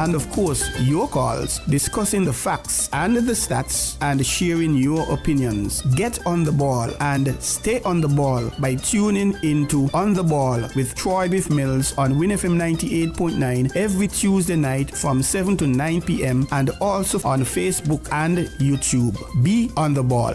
And of course, your calls, discussing the facts and the stats and sharing your opinions. Get on the ball and stay on the ball by tuning into On the Ball with Troy Biff Mills on WINNFM 98.9 every Tuesday night from 7 to 9 p.m. and also on Facebook and YouTube. Be on the ball.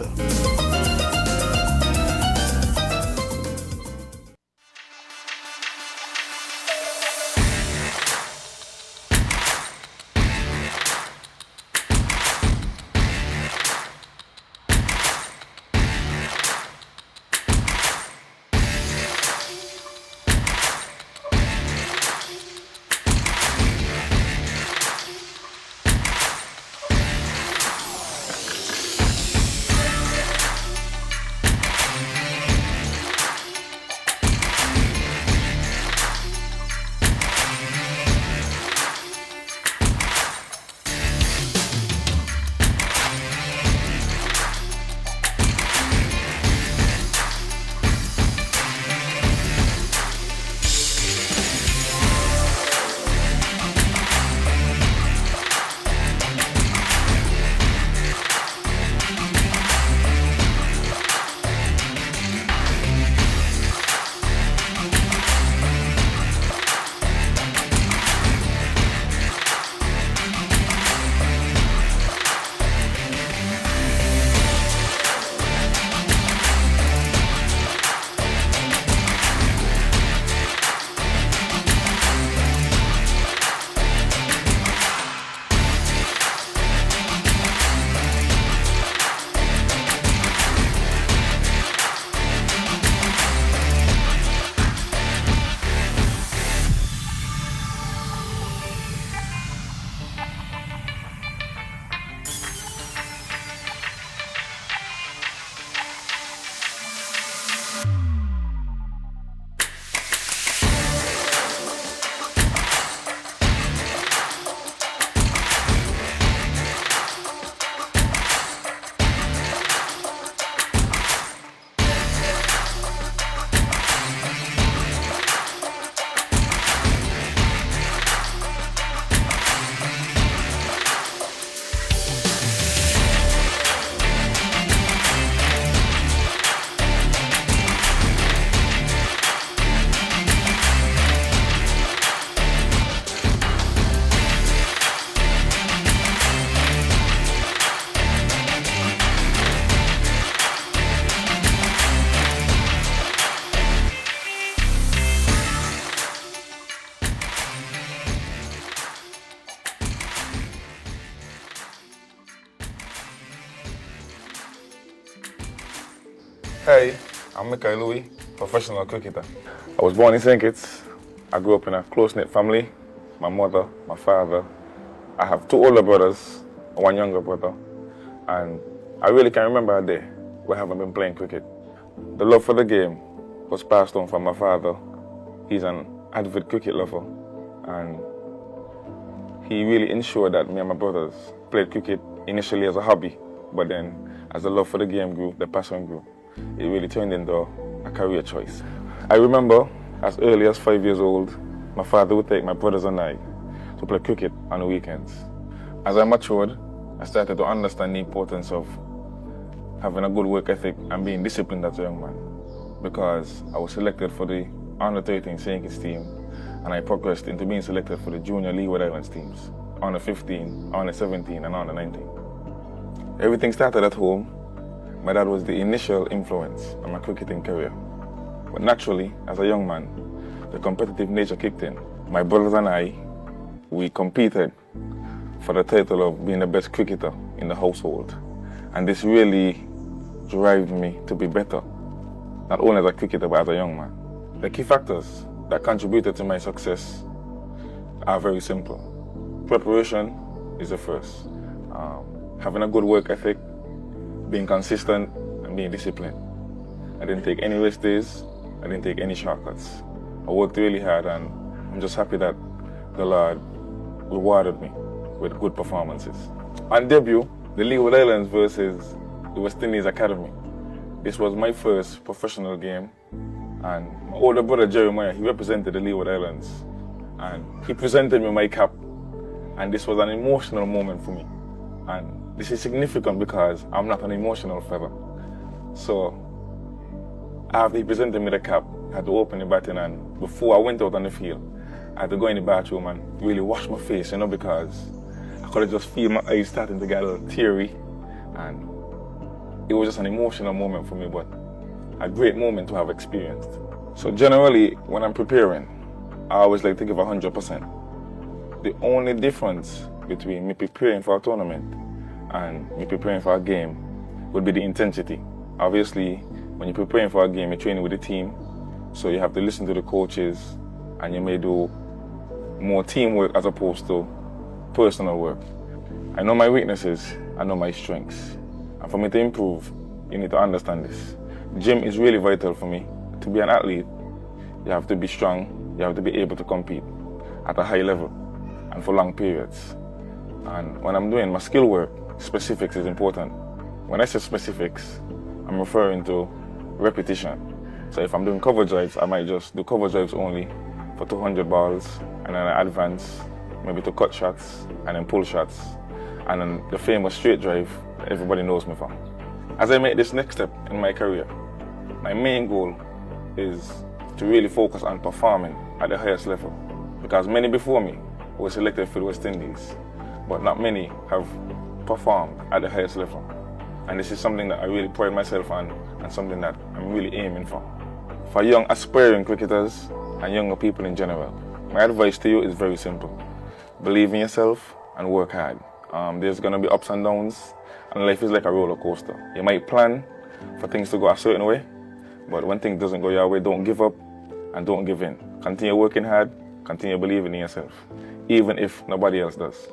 Hey, I'm Michael Louis, professional cricketer. I was born in St. Kitts. I grew up in a close-knit family. My mother, my father. I have two older brothers, one younger brother. And I really can't remember a day where I haven't been playing cricket. The love for the game was passed on from my father. He's an avid cricket lover. And he really ensured that me and my brothers played cricket initially as a hobby. But then, as the love for the game grew, the passion grew. It really turned into a career choice. I remember, as early as 5 years old, my father would take my brothers and I to play cricket on the weekends. As I matured, I started to understand the importance of having a good work ethic and being disciplined as a young man. Because I was selected for the under 13 St. Kitts team, and I progressed into being selected for the junior Leeward Islands teams, under 15, under 17, and under 19. Everything started at home. My dad was the initial influence on my cricketing career. But naturally, as a young man, the competitive nature kicked in. My brothers and I, we competed for the title of being the best cricketer in the household. And this really drove me to be better, not only as a cricketer, but as a young man. The key factors that contributed to my success are very simple. Preparation is the first. Having a good work ethic, being consistent, and being disciplined. I didn't take any rest days, I didn't take any shortcuts. I worked really hard, and I'm just happy that the Lord rewarded me with good performances. On debut, the Leeward Islands versus the West Indies Academy. This was my first professional game, and my older brother Jeremiah, he represented the Leeward Islands, and he presented me my cap, And this was an emotional moment for me. And this is significant because I'm not an emotional fella. So after he presented me the cap, I had to open the batting, and before I went out on the field, I had to go in the bathroom and really wash my face, because I could have just feel my eyes starting to get a little teary. And it was just an emotional moment for me, but a great moment to have experienced. So generally, when I'm preparing, I always like to give 100%. The only difference between me preparing for a tournament and me preparing for a game would be the intensity. Obviously, when you're preparing for a game, you're training with the team, so you have to listen to the coaches, and you may do more teamwork as opposed to personal work. I know my weaknesses, I know my strengths, and for me to improve, you need to understand this. Gym is really vital for me. To be an athlete, you have to be strong, you have to be able to compete at a high level and for long periods. And when I'm doing my skill work, specifics is important. When I say specifics, I'm referring to repetition. So if I'm doing cover drives, I might just do cover drives only for 200 balls, and then I advance maybe to cut shots and then pull shots, and then the famous straight drive that everybody knows me for. As I make this next step in my career, my main goal is to really focus on performing at the highest level, because many before me were selected for the West Indies, but not many have performed at the highest level. And this is something that I really pride myself on, and something that I'm really aiming for. For young aspiring cricketers and younger people in general, my advice to you is very simple. Believe in yourself and work hard. There's going to be ups and downs, and life is like a roller coaster. You might plan for things to go a certain way, but when things doesn't go your way, don't give up and don't give in. Continue working hard, continue believing in yourself, even if nobody else does.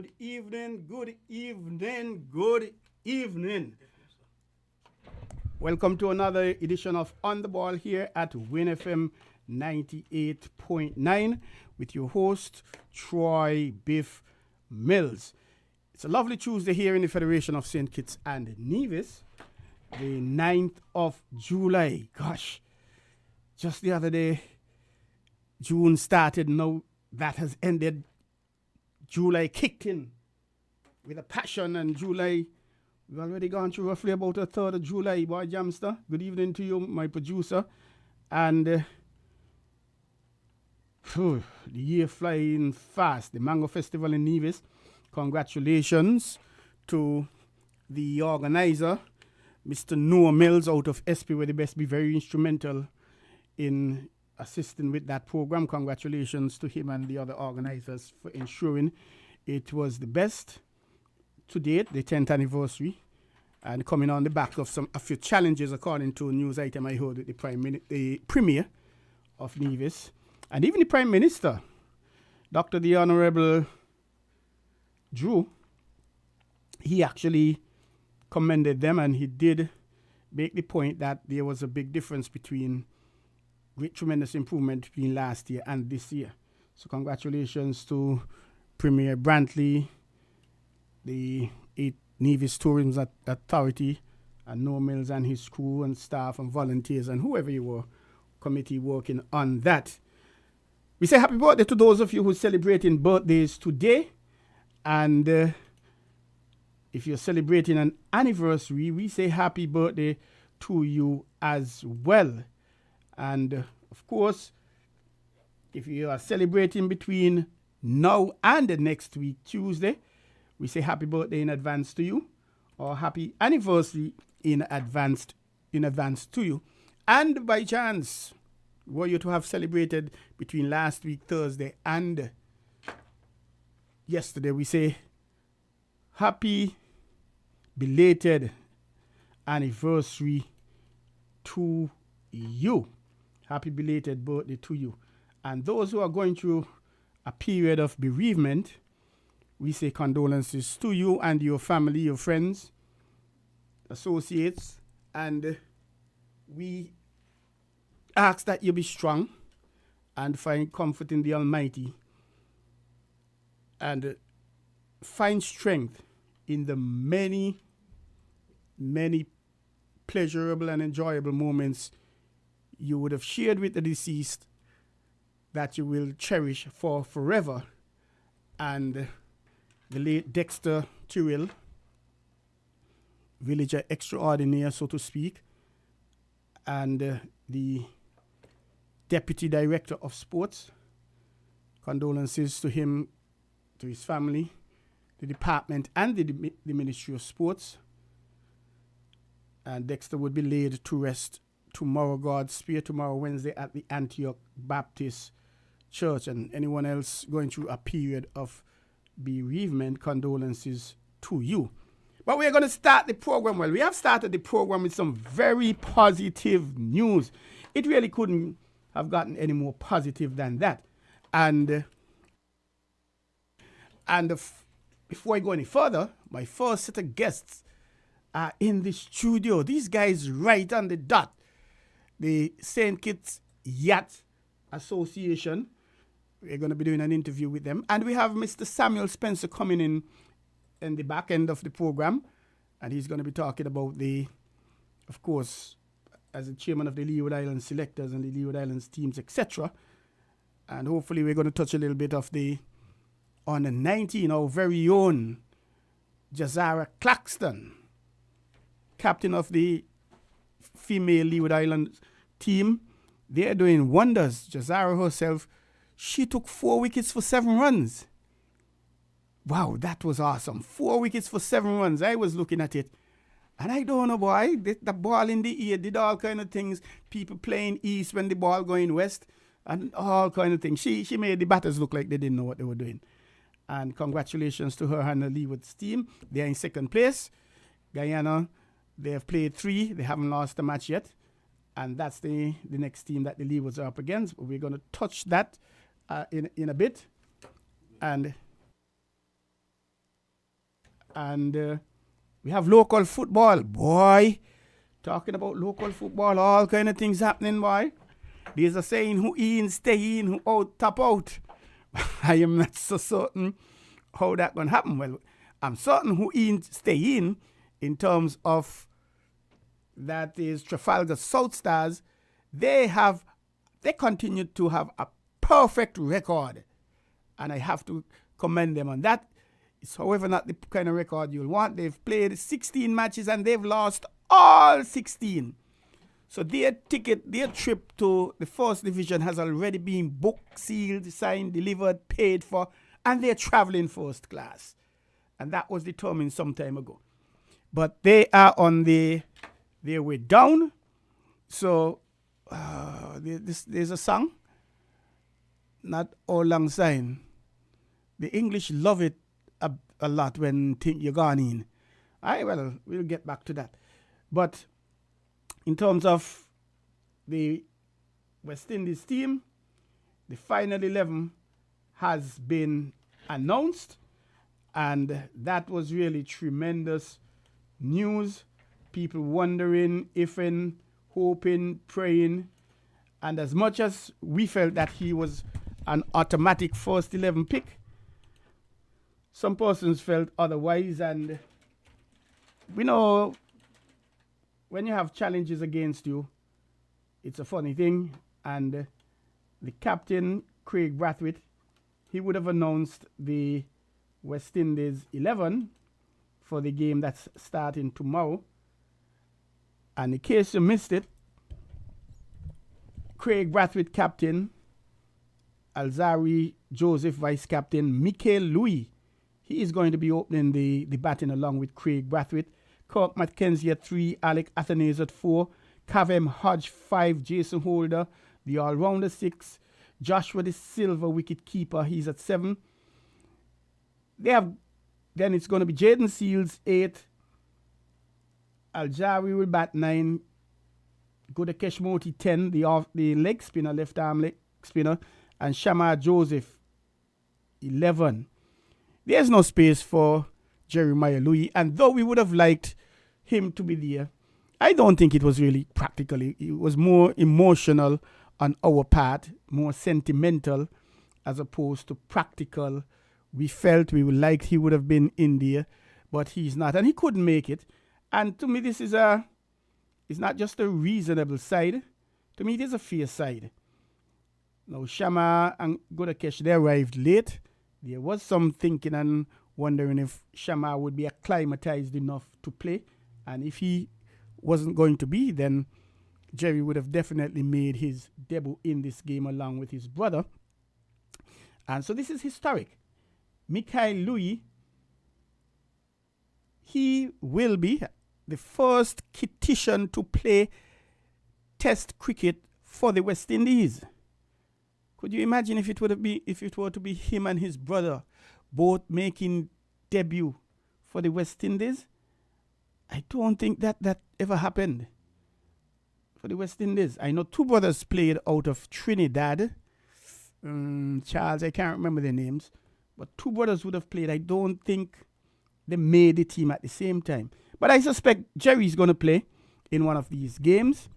Good evening, good evening, good evening. Welcome to another edition of On the Ball here at Win FM 98.9 with your host, Troy Biff Mills. It's a lovely Tuesday here in the Federation of St. Kitts and Nevis, the 9th of July. Gosh, just the other day, June started, now that has ended. July kicked in with a passion, and July, we've already gone through roughly about a third of July, boy Jamster. Good evening to you, my producer. And the year flying fast. The Mango Festival in Nevis. Congratulations to the organizer, Mr. Noah Mills out of SP, where the best be very instrumental in assisting with that program. Congratulations to him and the other organizers for ensuring it was the best to date, the 10th anniversary, and coming on the back of a few challenges, according to a news item I heard with the Premier of Nevis, and even the Prime Minister, Dr. the Honorable Drew. He actually commended them, and he did make the point that there was a big difference between tremendous improvement between last year and this year. So congratulations to Premier Brantley, the Nevis Tourism Authority, and Noah Mills and his crew and staff and volunteers and whoever you were, committee working on that. We say happy birthday to those of you who are celebrating birthdays today. And if you're celebrating an anniversary, we say happy birthday to you as well. And, of course, if you are celebrating between now and the next week, Tuesday, we say happy birthday in advance to you, or happy anniversary in advance to you. And by chance, were you to have celebrated between last week, Thursday, and yesterday, we say happy belated anniversary to you. Happy belated birthday to you. And those who are going through a period of bereavement, we say condolences to you and your family, your friends, associates, and we ask that you be strong and find comfort in the Almighty, and find strength in the many, many pleasurable and enjoyable moments you would have shared with the deceased that you will cherish for forever. And the late Dexter Tyrrell, villager extraordinaire, so to speak, and the Deputy Director of Sports, condolences to him, to his family, the department, and the Ministry of Sports. And Dexter would be laid to rest tomorrow, God's Spear, tomorrow, Wednesday, at the Antioch Baptist Church. And anyone else going through a period of bereavement, condolences to you. But we're going to start the program. Well, we have started the program with some very positive news. It really couldn't have gotten any more positive than that. And before I go any further, my first set of guests are in the studio. These guys right on the dot. The St. Kitts Yacht Association. We're going to be doing an interview with them. And we have Mr. Samuel Spencer coming in the back end of the program. And he's going to be talking about of course, as the chairman of the Leeward Islands selectors and the Leeward Islands teams, etc. And hopefully we're going to touch a little bit of on the 19, our very own Jazara Claxton, captain of the female Leeward Islands team. They're doing wonders. Jazara herself, she took 4 wickets for 7 runs. Wow, that was awesome. 4 wickets for 7 runs. I was looking at it, and I don't know, boy, the ball in the ear did all kind of things. People playing east when the ball going west, and all kind of things. She made the batters look like they didn't know what they were doing. And congratulations to her and the Leeward's team. They're in second place. Guyana, they have played 3. They haven't lost a match yet. And that's the next team that the Leewards are up against. We're going to touch that in a bit. And And we have local football. Boy, talking about local football, all kind of things happening, boy. There's a saying, who in, stay in, who out, tap out. I am not so certain how that going to happen. Well, I'm certain who in, stay in terms of that is Trafalgar South Stars. They continue to have a perfect record. And I have to commend them on that. It's, however, not the kind of record you'll want. They've played 16 matches and they've lost all 16. So their trip to the first division has already been booked, sealed, signed, delivered, paid for, and they're traveling first class. And that was determined some time ago. But they are on their way down. So there's a song, not All Lang Syne. The English love it a lot when you're gone in. Well, we'll get back to that. But in terms of the West Indies team, the final 11 has been announced, and that was really tremendous news. People wondering, ifing, hoping, praying, and as much as we felt that he was an automatic first 11 pick, some persons felt otherwise. And we know when you have challenges against you, it's a funny thing. And the captain, Craig Brathwaite, he would have announced the West Indies 11 for the game that's starting tomorrow. And in case you missed it, Craig Brathwaite captain, Alzari Joseph vice captain, Michael Louis, he is going to be opening the batting along with Craig Brathwaite. Kirk McKenzie at 3, Alec Athanase at 4, Cavem Hodge 5, Jason Holder, the all-rounder 6, Joshua the Silver wicket keeper, he's at 7. Then it's going to be Jaden Seals 8, Aljari will bat 9, Godakesh Moti 10, the leg spinner, left arm leg spinner, and Shamar Joseph 11. There's no space for Jeremiah Louis, and though we would have liked him to be there, I don't think it was really practical. It was more emotional on our part, more sentimental as opposed to practical. We felt we would like he would have been in there, but he's not, and he couldn't make it. And to me, this is it's not just a reasonable side. To me, it is a fair side. Now, Shama and Godakesh, they arrived late. There was some thinking and wondering if Shama would be acclimatized enough to play. And if he wasn't going to be, then Jerry would have definitely made his debut in this game along with his brother. And so this is historic. Mikhail Louis, he will be the first Kititian to play Test cricket for the West Indies. Could you imagine if it were to be him and his brother both making debut for the West Indies? I don't think that ever happened for the West Indies. I know two brothers played out of Trinidad. Charles, I can't remember their names. But two brothers would have played. I don't think they made the team at the same time. But I suspect Jerry's going to play in one of these games.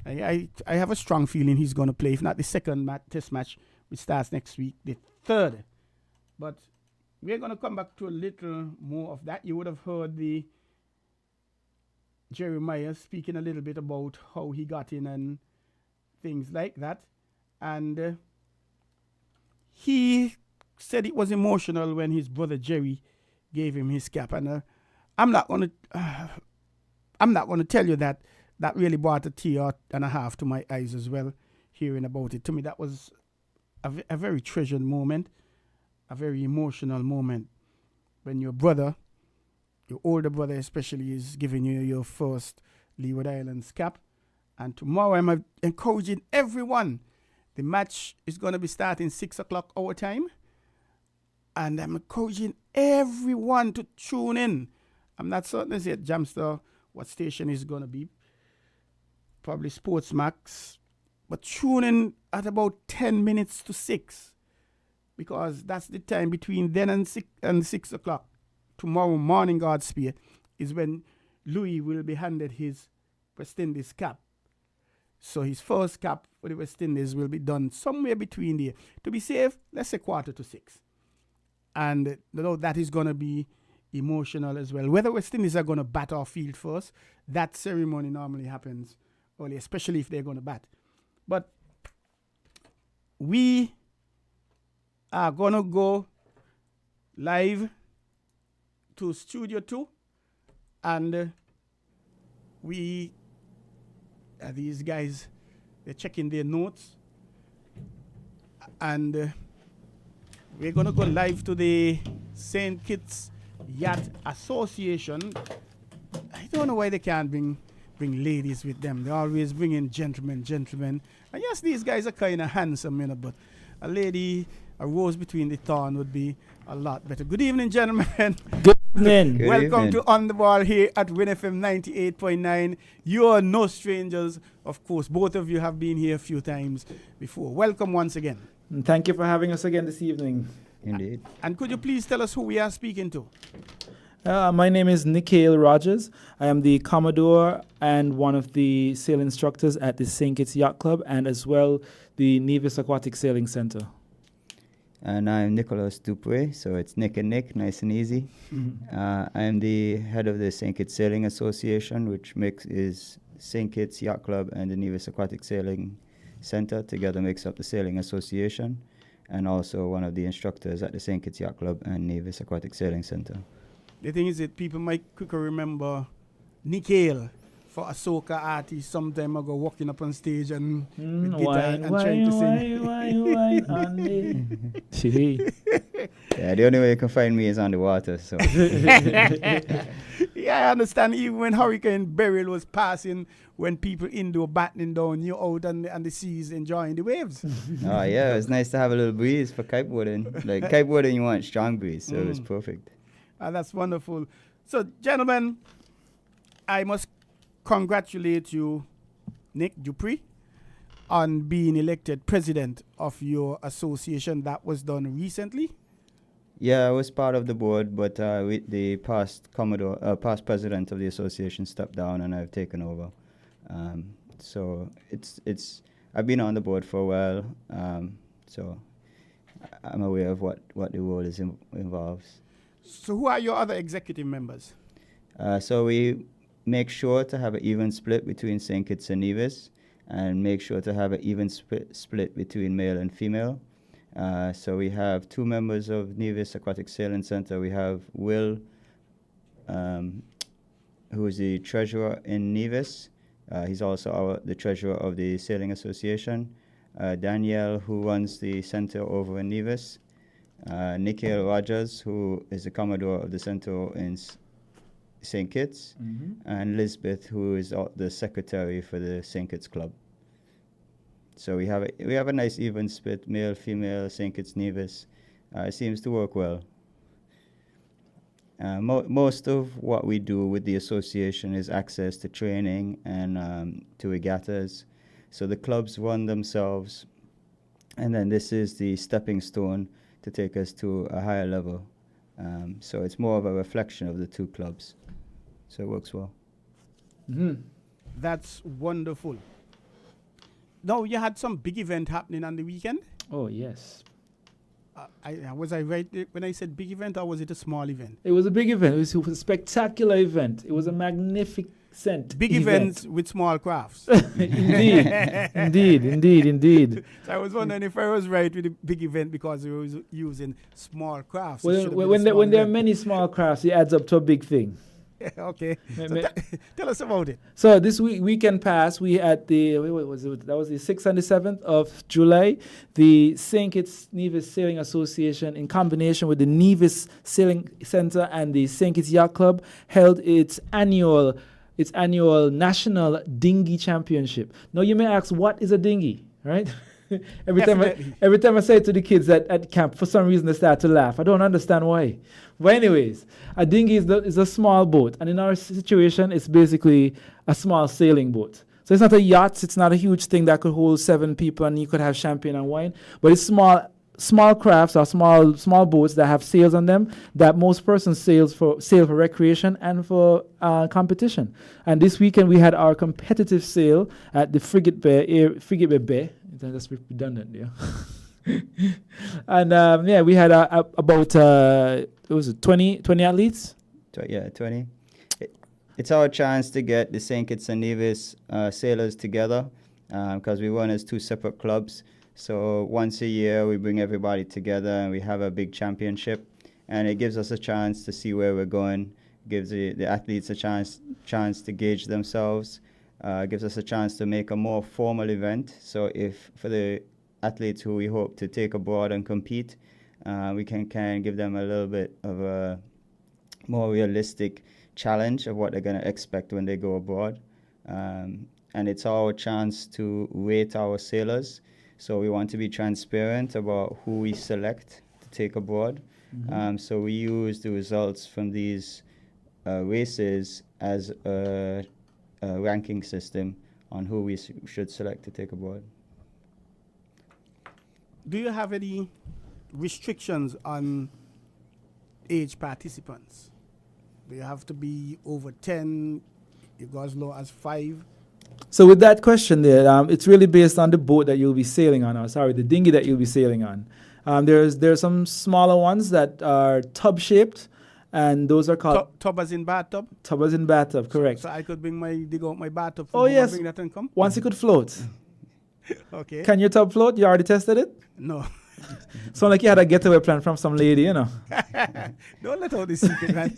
I have a strong feeling he's going to play, if not the second test match, which starts next week, the third. But we're going to come back to a little more of that. You would have heard the Jeremiah speaking a little bit about how he got in and things like that. And he said it was emotional when his brother Jerry gave him his cap. And I'm not going to tell you that really brought a tear and a half to my eyes as well, hearing about it. To me, that was a very treasured moment, a very emotional moment when your brother, your older brother especially, is giving you your first Leeward Islands cap. And tomorrow I'm encouraging everyone. The match is going to be starting 6 o'clock our time. And I'm encouraging everyone to tune in. I'm not certain as yet, Jamster, what station is going to be. Probably Sportsmax. But tune in at about 10 minutes to 6. Because that's the time between then and 6 o'clock. tomorrow morning, God's Spear, is when Louis will be handed his West Indies cap. So his first cap for the West Indies will be done somewhere between there. To be safe, let's say 5:45. And that is going to be emotional as well. Whether West Indies are going to bat or field first, that ceremony normally happens early, especially if they're going to bat. But we are going to go live to Studio 2, and these guys, they're checking their notes, and we're going to go live to the St. Kitts Yacht Association. I don't know why they can't bring ladies with them. They always bring in gentlemen. And yes, these guys are kind of handsome, but a lady, a rose between the thorn would be a lot better. Good evening, gentlemen. Good evening. Welcome to On the Ball here at WINNFM 98.9. You are no strangers. Of course, both of you have been here a few times before. Welcome once again. And thank you for having us again this evening. Indeed. And could you please tell us who we are speaking to? My name is Nikhil Rogers. I am the Commodore and one of the sail instructors at the St. Kitts Yacht Club and as well the Nevis Aquatic Sailing Center. And I'm Nicholas Dupré, so it's Nick and Nick, nice and easy. I am the head of the St. Kitts Sailing Association, which is St. Kitts Yacht Club and the Nevis Aquatic Sailing Center. Together makes up the Sailing Association, and also one of the instructors at the St. Kitts Yacht Club and Nevis Aquatic Sailing Center. The thing is that people might quicker remember Nikhil for a soca artist some time ago walking up on stage and with guitar and trying to sing. Yeah, the only way you can find me is on the water. So Yeah, I understand. Even when Hurricane Beryl was passing, when people indoor battening down, you're out on the seas enjoying the waves. oh yeah, it was nice to have a little breeze for kiteboarding. Like kiteboarding, you want strong breeze, so it was perfect. That's wonderful. So, gentlemen, I must congratulate you, Nick Dupree, on being elected president of your association. That was done recently. Yeah, I was part of the board, but the past past president of the association stepped down, and I've taken over. So I've been on the board for a while, so I'm aware of what the role involves. So who are your other executive members? So we make sure to have an even split between St. Kitts and Nevis, and make sure to have an even split between male and female. So we have 2 members of Nevis Aquatic Sailing Center. We have Will, who is the treasurer in Nevis. He's also the treasurer of the Sailing Association. Danielle, who runs the center over in Nevis. Nikhil Rogers, who is the commodore of the center in St. Kitts. And Lisbeth, who is the secretary for the St. Kitts Club. So we have a nice even split, male, female, St. Kitts, Nevis. It seems to work well. Most of what we do with the association is access to training and to regattas. So the clubs run themselves, and then this is the stepping stone to take us to a higher level. So it's more of a reflection of the 2 clubs. So it works well. That's wonderful. Now, you had some big event happening on the weekend. Oh, yes. Was I right when I said big event, or was it a small event? It was a big event. It was a spectacular event. It was a magnificent big events with small crafts. Indeed. So I was wondering if I was right with the big event because we was using small crafts. Well, when there are many small crafts, it adds up to a big thing. Okay. Tell us about it. So this weekend past, we had that was the 6th and the 7th of July, the St. Kitts Nevis Sailing Association, in combination with the Nevis Sailing Center and the St. Kitts Yacht Club, held its annual national dinghy championship. Now you may ask, what is a dinghy, right? Every time I say it to the kids at camp, for some reason they start to laugh. I don't understand why. But anyways, a dinghy is a small boat, and in our situation, it's basically a small sailing boat. So it's not a yacht. It's not a huge thing that could hold 7 people, and you could have champagne and wine. But it's small small crafts or small boats that have sails on them that most persons sail for recreation and for competition. And this weekend we had our competitive sail at the Frigate Bay. That's redundant, yeah. And we had about 20 athletes. 20. It's our chance to get the St. Kitts and Nevis sailors together because we run as 2 separate clubs. So once a year, we bring everybody together and we have a big championship. And it gives us a chance to see where we're going, gives the athletes a chance to gauge themselves, gives us a chance to make a more formal event. So if for the athletes who we hope to take abroad and compete, we can give them a little bit of a more realistic challenge of what they're going to expect when they go abroad. And it's our chance to rate our sailors. So we want to be transparent about who we select to take abroad. So we use the results from these races as a ranking system on who we should select to take abroad. Do you have any restrictions on age participants? Do you have to be over 10? It goes as low as 5? So with that question there, it's really based on the boat that you'll be sailing on, the dinghy that you'll be sailing on. There's some smaller ones that are tub-shaped, and those are called... Tub as in bathtub? Tub as in bathtub, correct. So I could dig out my bathtub yes. bring that and come? Once it could float. Okay. Can your tub float? You already tested it? No. Sound like you had a getaway plan from some lady, you know. Don't let out the secret, man.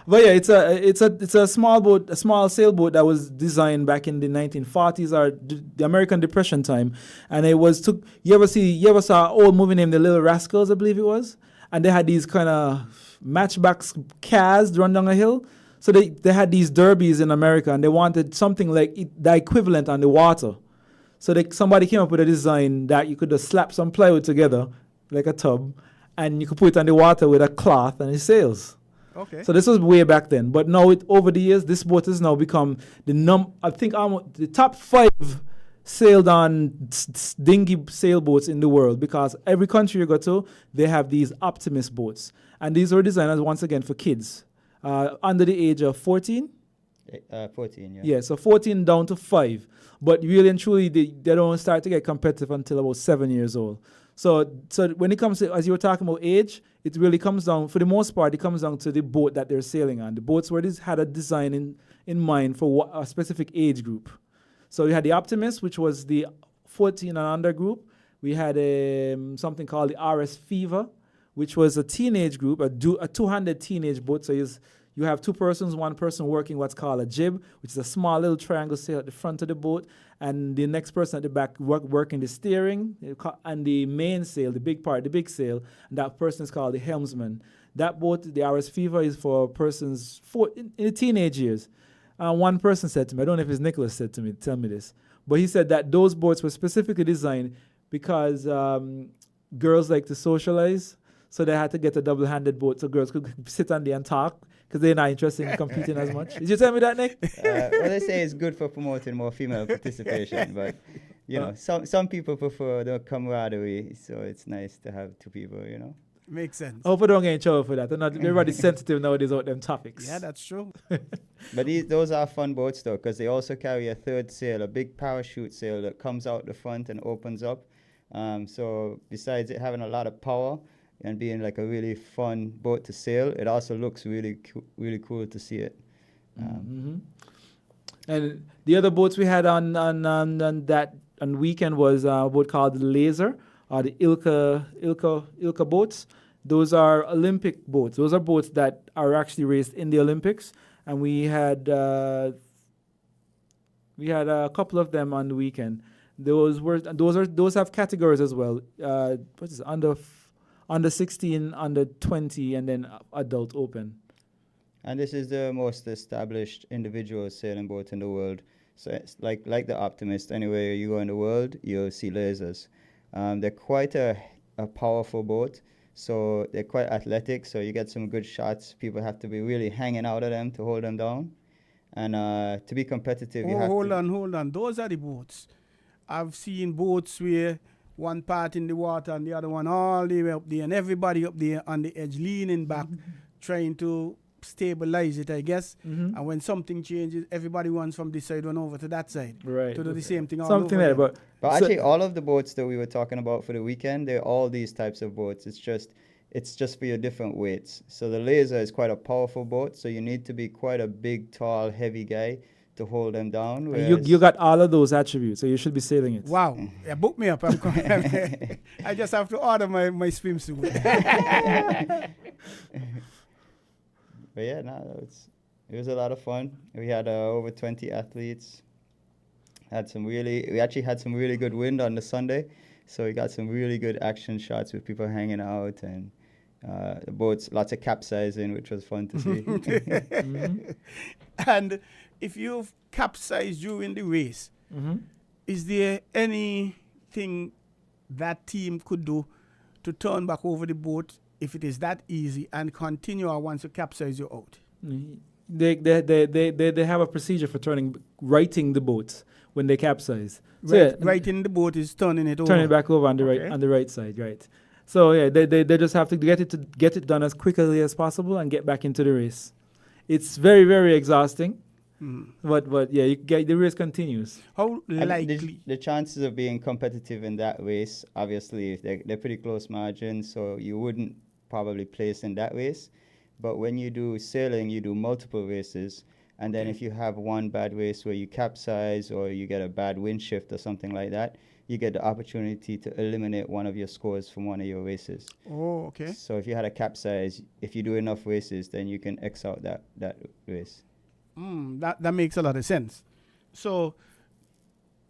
But yeah, it's a small boat, a small sailboat that was designed back in the 1940s or the American Depression time, and it was You ever saw an old movie named The Little Rascals, I believe it was, and they had these kind of matchbox cars run down a hill. So they had these derbies in America, and they wanted something like the equivalent on the water. So somebody came up with a design that you could just slap some plywood together, like a tub, and you could put it on the water with a cloth and it sails. Okay. So this was way back then. But now, over the years, this boat has now become the top 5 sailed on dinghy sailboats in the world, because every country you go to, they have these Optimist boats. And these were designed, once again, for kids under the age of 14. 14, yeah. Yeah, so 14 down to 5. But really and truly, they don't start to get competitive until about 7 years old. So when it comes to, as you were talking about age, it really comes down, for the most part, it comes down to the boat that they're sailing on. The boats had a design in mind for a specific age group. So we had the Optimist, which was the 14 and under group. We had something called the RS Fever, which was a teenage group, a 200 teenage boat. So you have 2 persons, 1 person working what's called a jib, which is a small little triangle sail at the front of the boat, and the next person at the back working the steering and the main sail, the big sail, and that person is called the helmsman. That boat, the RS Fever, is for persons in the teenage years. One person said to me, I don't know if it's Nicholas tell me this, but he said that those boats were specifically designed because girls like to socialize, so they had to get a double-handed boat so girls could sit on there and talk, because they're not interested in competing as much. Did you tell me that, Nick? Well, they say it's good for promoting more female participation, but some people prefer the camaraderie, so it's nice to have 2 people, Makes sense. I hope I don't get in trouble for that. Everybody's sensitive nowadays about them topics. Yeah, that's true. But those are fun boats, though, because they also carry a 3rd sail, a big parachute sail that comes out the front and opens up. So besides it having a lot of power and being like a really fun boat to sail, it also looks really cool to see it. And the other boats we had on weekend was a boat called the Laser, or the Ilka boats. Those are Olympic boats. Those are boats that are actually raced in the Olympics, and we had a couple of them on the weekend. Those have categories as well. What is it? Under 16, under 20, and then adult open. And this is the most established individual sailing boat in the world. So it's like the Optimist. Anywhere you go in the world, you'll see lasers. They're quite a powerful boat, so they're quite athletic, so you get some good shots. People have to be really hanging out of them to hold them down. And to be competitive, you have Hold on. Those are the boats. I've seen boats where one part in the water and the other one all the way up there, and everybody up there on the edge leaning back, trying to stabilize it, I guess. And when something changes, everybody wants from this side one over to that side. Right. To do the same thing all Something over like that. again. But So- actually, all of the boats that we were talking about for the weekend, they're all these types of boats. It's just for your different weights. So the laser is quite a powerful boat, so you need to be quite a big, tall, heavy guy to hold them down. You got all of those attributes, so you should be sailing it. Wow. Yeah, book me up. I'm coming. I just have to order my swimsuit. But yeah, no, it was a lot of fun. We had over 20 athletes. We actually had some really good wind on the Sunday, so we got some really good action shots with people hanging out and the boats, lots of capsizing, which was fun to see. And if you've capsized during the race, is there anything that team could do to turn back over the boat if it is that easy and continue, or once you capsize, you're out? They have a procedure for righting the boat when they capsize. So Righting the boat is turning it over. turn it back over on the Okay. right side, right? So yeah, they just have to get it done as quickly as possible and get back into the race. It's very, very exhausting, but yeah, the race continues. How I mean, likely? the chances of being competitive in that race, obviously, they're pretty close margins, so you wouldn't probably place in that race. But when you do sailing, you do multiple races, and then if you have one bad race where you capsize or you get a bad wind shift or something like that, you get the opportunity to eliminate one of your scores from one of your races. Oh, okay. So if you had a capsize, if you do enough races, then you can X out that race. That makes a lot of sense. So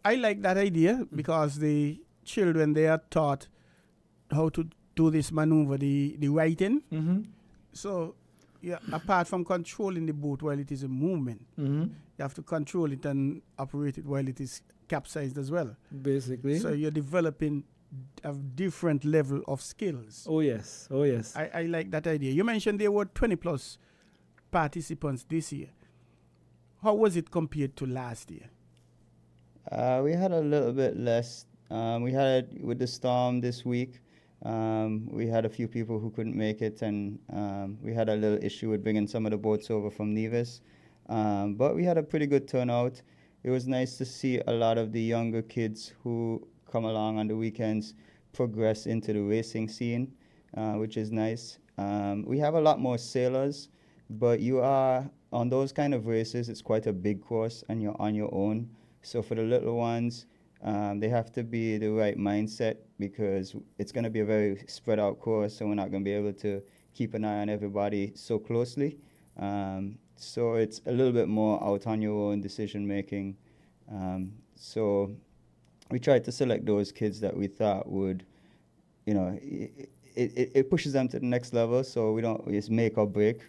I like that idea because the children, they are taught how to do this maneuver, the writing. So yeah, apart from controlling the boat while it is in movement, you have to control it and operate it while it is capsized as well. Basically. So you're developing a different level of skills. Oh yes. I like that idea. You mentioned there were 20 plus participants this year. How was it compared to last year? We had a little bit less. We had, with the storm this week, we had a few people who couldn't make it, and we had a little issue with bringing some of the boats over from Nevis. But we had a pretty good turnout. It was nice to see a lot of the younger kids who come along on the weekends progress into the racing scene, which is nice. We have a lot more sailors, but you are, on those kind of races, it's quite a big course and you're on your own. So for the little ones, they have to be the right mindset because it's going to be a very spread out course, so we're not going to be able to keep an eye on everybody so closely. So it's a little bit more out on your own decision making. So we tried to select those kids that we thought would, it pushes them to the next level, so we don't just make or break,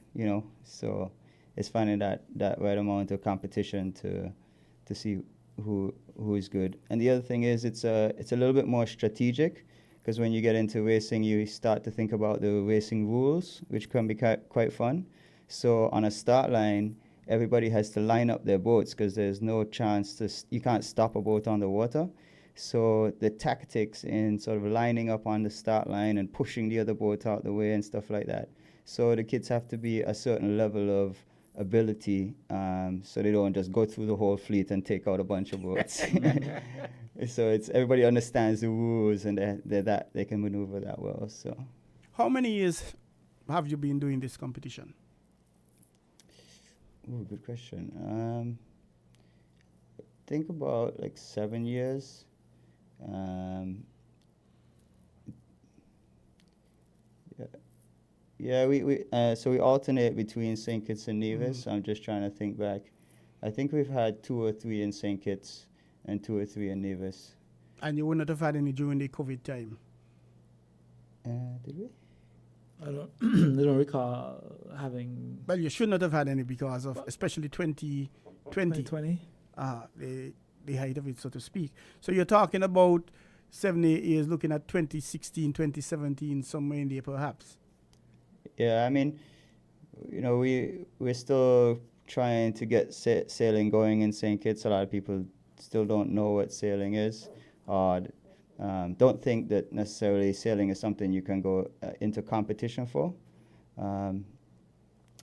So it's finding that right amount of competition to see who is good. And the other thing is it's a little bit more strategic, because when you get into racing, you start to think about the racing rules, which can be quite fun. So on a start line, everybody has to line up their boats because there's no chance you can't stop a boat on the water. So the tactics in sort of lining up on the start line and pushing the other boat out the way and stuff like that. So the kids have to be a certain level of ability, so they don't just go through the whole fleet and take out a bunch of boats. So it's everybody understands the rules and they can maneuver that well. So, how many years have you been doing this competition? ooh, good question. Think about like 7 years. Yeah, so we alternate between St. Kitts and Nevis. I'm just trying to think back. I think we've had 2 or 3 in St. Kitts and 2 or 3 in Nevis. And you would not have had any during the COVID time? Did we? I don't recall having Well, you should not have had any because of especially 2020, 2020. the height of it, so to speak. So you're talking about 7, 8 years, looking at 2016, 2017, somewhere in there perhaps. Yeah, I mean, we're still trying to get sailing going in St. Kitts. A lot of people still don't know what sailing is. Don't think that necessarily sailing is something you can go into competition for.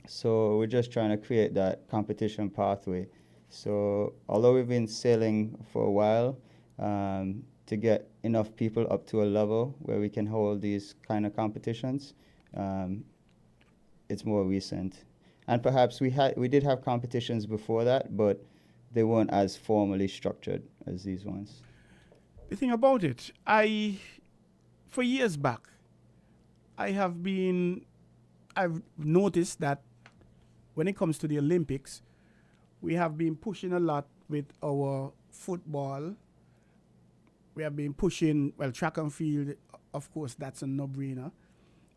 So we're just trying to create that competition pathway. So although we've been sailing for a while, to get enough people up to a level where we can hold these kind of competitions, it's more recent. And perhaps we did have competitions before that, but they weren't as formally structured as these ones. The thing about it, for years back, I've noticed that when it comes to the Olympics, we have been pushing a lot with our football. We have been pushing, track and field, of course, that's a no-brainer.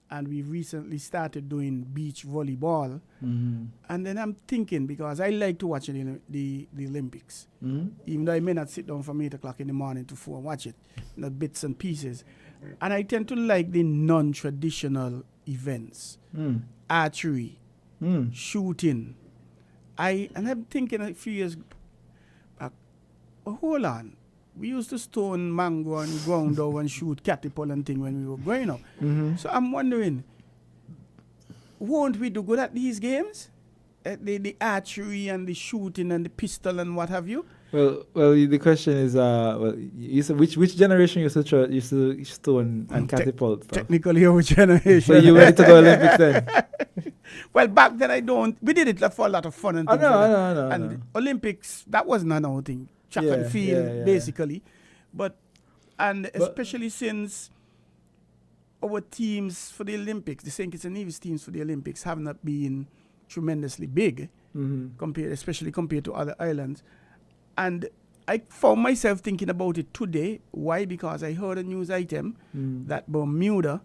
And we recently started doing beach volleyball. Mm-hmm. And then I'm thinking, because I like to watch the Olympics, even though I may not sit down from 8 o'clock in the morning to 4 and watch it, bits and pieces. And I tend to like the non-traditional events, archery, shooting. And I'm thinking a few years back, hold on. We used to stone mango and ground over and shoot catapult and thing when we were growing up. Mm-hmm. So I'm wondering, won't we do good at these games? The archery and the shooting and the pistol and what have you? Well, the question is, you said which generation used to stone and catapult stuff? Technically, our generation. So you ready to go Olympics then? Well, back then I don't. We did it for a lot of fun and things. I know. And Olympics, that was not our thing. Track and field, basically. But especially since our teams for the Olympics, the St. Kitts and Nevis teams for the Olympics have not been tremendously big, especially compared to other islands. And I found myself thinking about it today. Why? Because I heard a news item that Bermuda,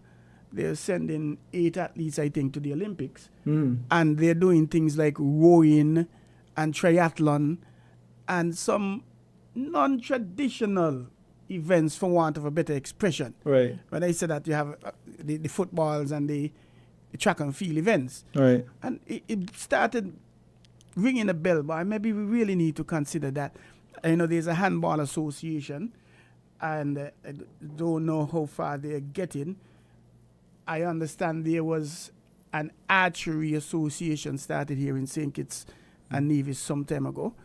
they're sending 8 athletes, I think, to the Olympics. And they're doing things like rowing and triathlon and some non-traditional events, for want of a better expression. Right. When I said that, you have the footballs and the track and field events. Right. And it started ringing a bell, but maybe we really need to consider that. I know there's a handball association, and I don't know how far they're getting. I understand there was an archery association started here in St. Kitts and Nevis some time ago.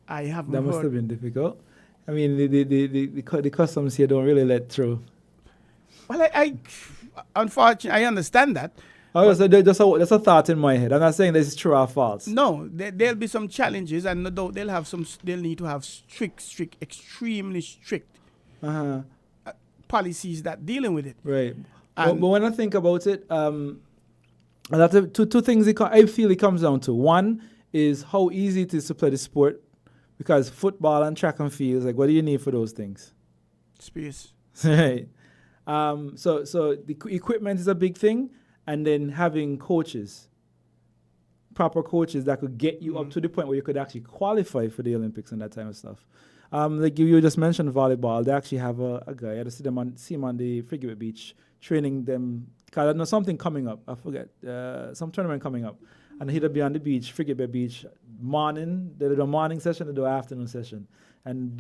I haven't That must heard. have been difficult. I mean, the customs here don't really let through. Well, I unfortunately, I understand that. Oh, so that's a thought in my head. I'm not saying this is true or false. No, there'll be some challenges, and no doubt they'll need to have extremely strict policies that dealing with it. Right. But when I think about it, two things I feel it comes down to. One is how easy it is to play the sport, because football and track and field is like, what do you need for those things? Space. Right. So the equipment is a big thing, and then having proper coaches that could get you up to the point where you could actually qualify for the Olympics and that type of stuff. Like you just mentioned volleyball, they actually have a guy. I had to see him on the Frigate Beach training them, because I know something coming up. I forget, some tournament coming up. And he'd be on the beach, Frigate Bay Beach, morning. They do a morning session, they do an afternoon session. And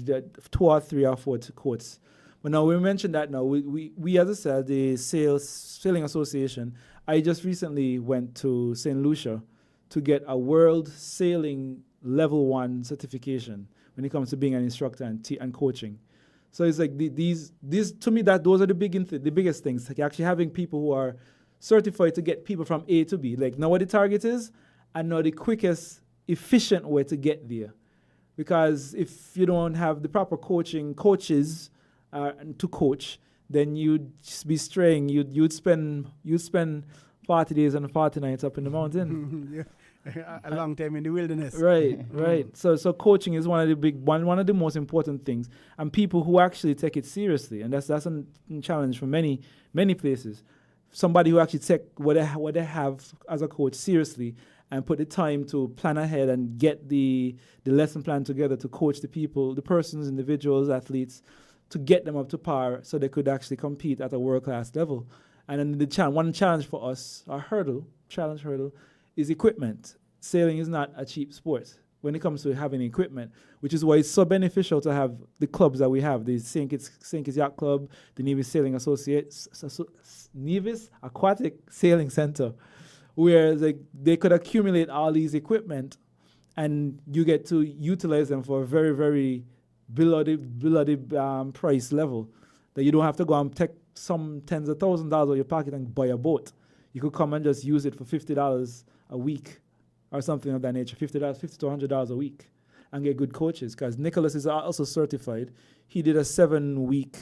2 or 3 or 4 courts. But now we mentioned that now, we as I said, the Sailing Association, I just recently went to St. Lucia to get a World Sailing Level 1 certification when it comes to being an instructor and coaching. So it's like these to me, those are the biggest things, like actually having people who are certified to get people from A to B. Like, know what the target is and know the quickest, efficient way to get there. Because if you don't have the proper coaches to coach, then you'd just be straying. You'd spend 40 days and 40 nights up in the mountain. A long time in the wilderness. Right. So coaching is one of the most important things, and people who actually take it seriously, and that's a challenge for many places. Somebody who actually take what they have as a coach seriously and put the time to plan ahead and get the lesson plan together to coach the people, the persons, individuals, athletes, to get them up to par so they could actually compete at a world-class level. And then one challenge for us, our challenge hurdle, is equipment. Sailing is not a cheap sport. when it comes to having equipment, which is why it's so beneficial to have the clubs that we have, the St. Kitts Yacht Club, the Nevis Sailing Nevis Aquatic Sailing Center, where they could accumulate all these equipment and you get to utilize them for a very, very below price level, that you don't have to go and take some tens of thousands of dollars out of your pocket and buy a boat. You could come and just use it for $50 a week or something of that nature, $50 to $100 a week, and get good coaches. Because Nicholas is also certified. He did a 7 week?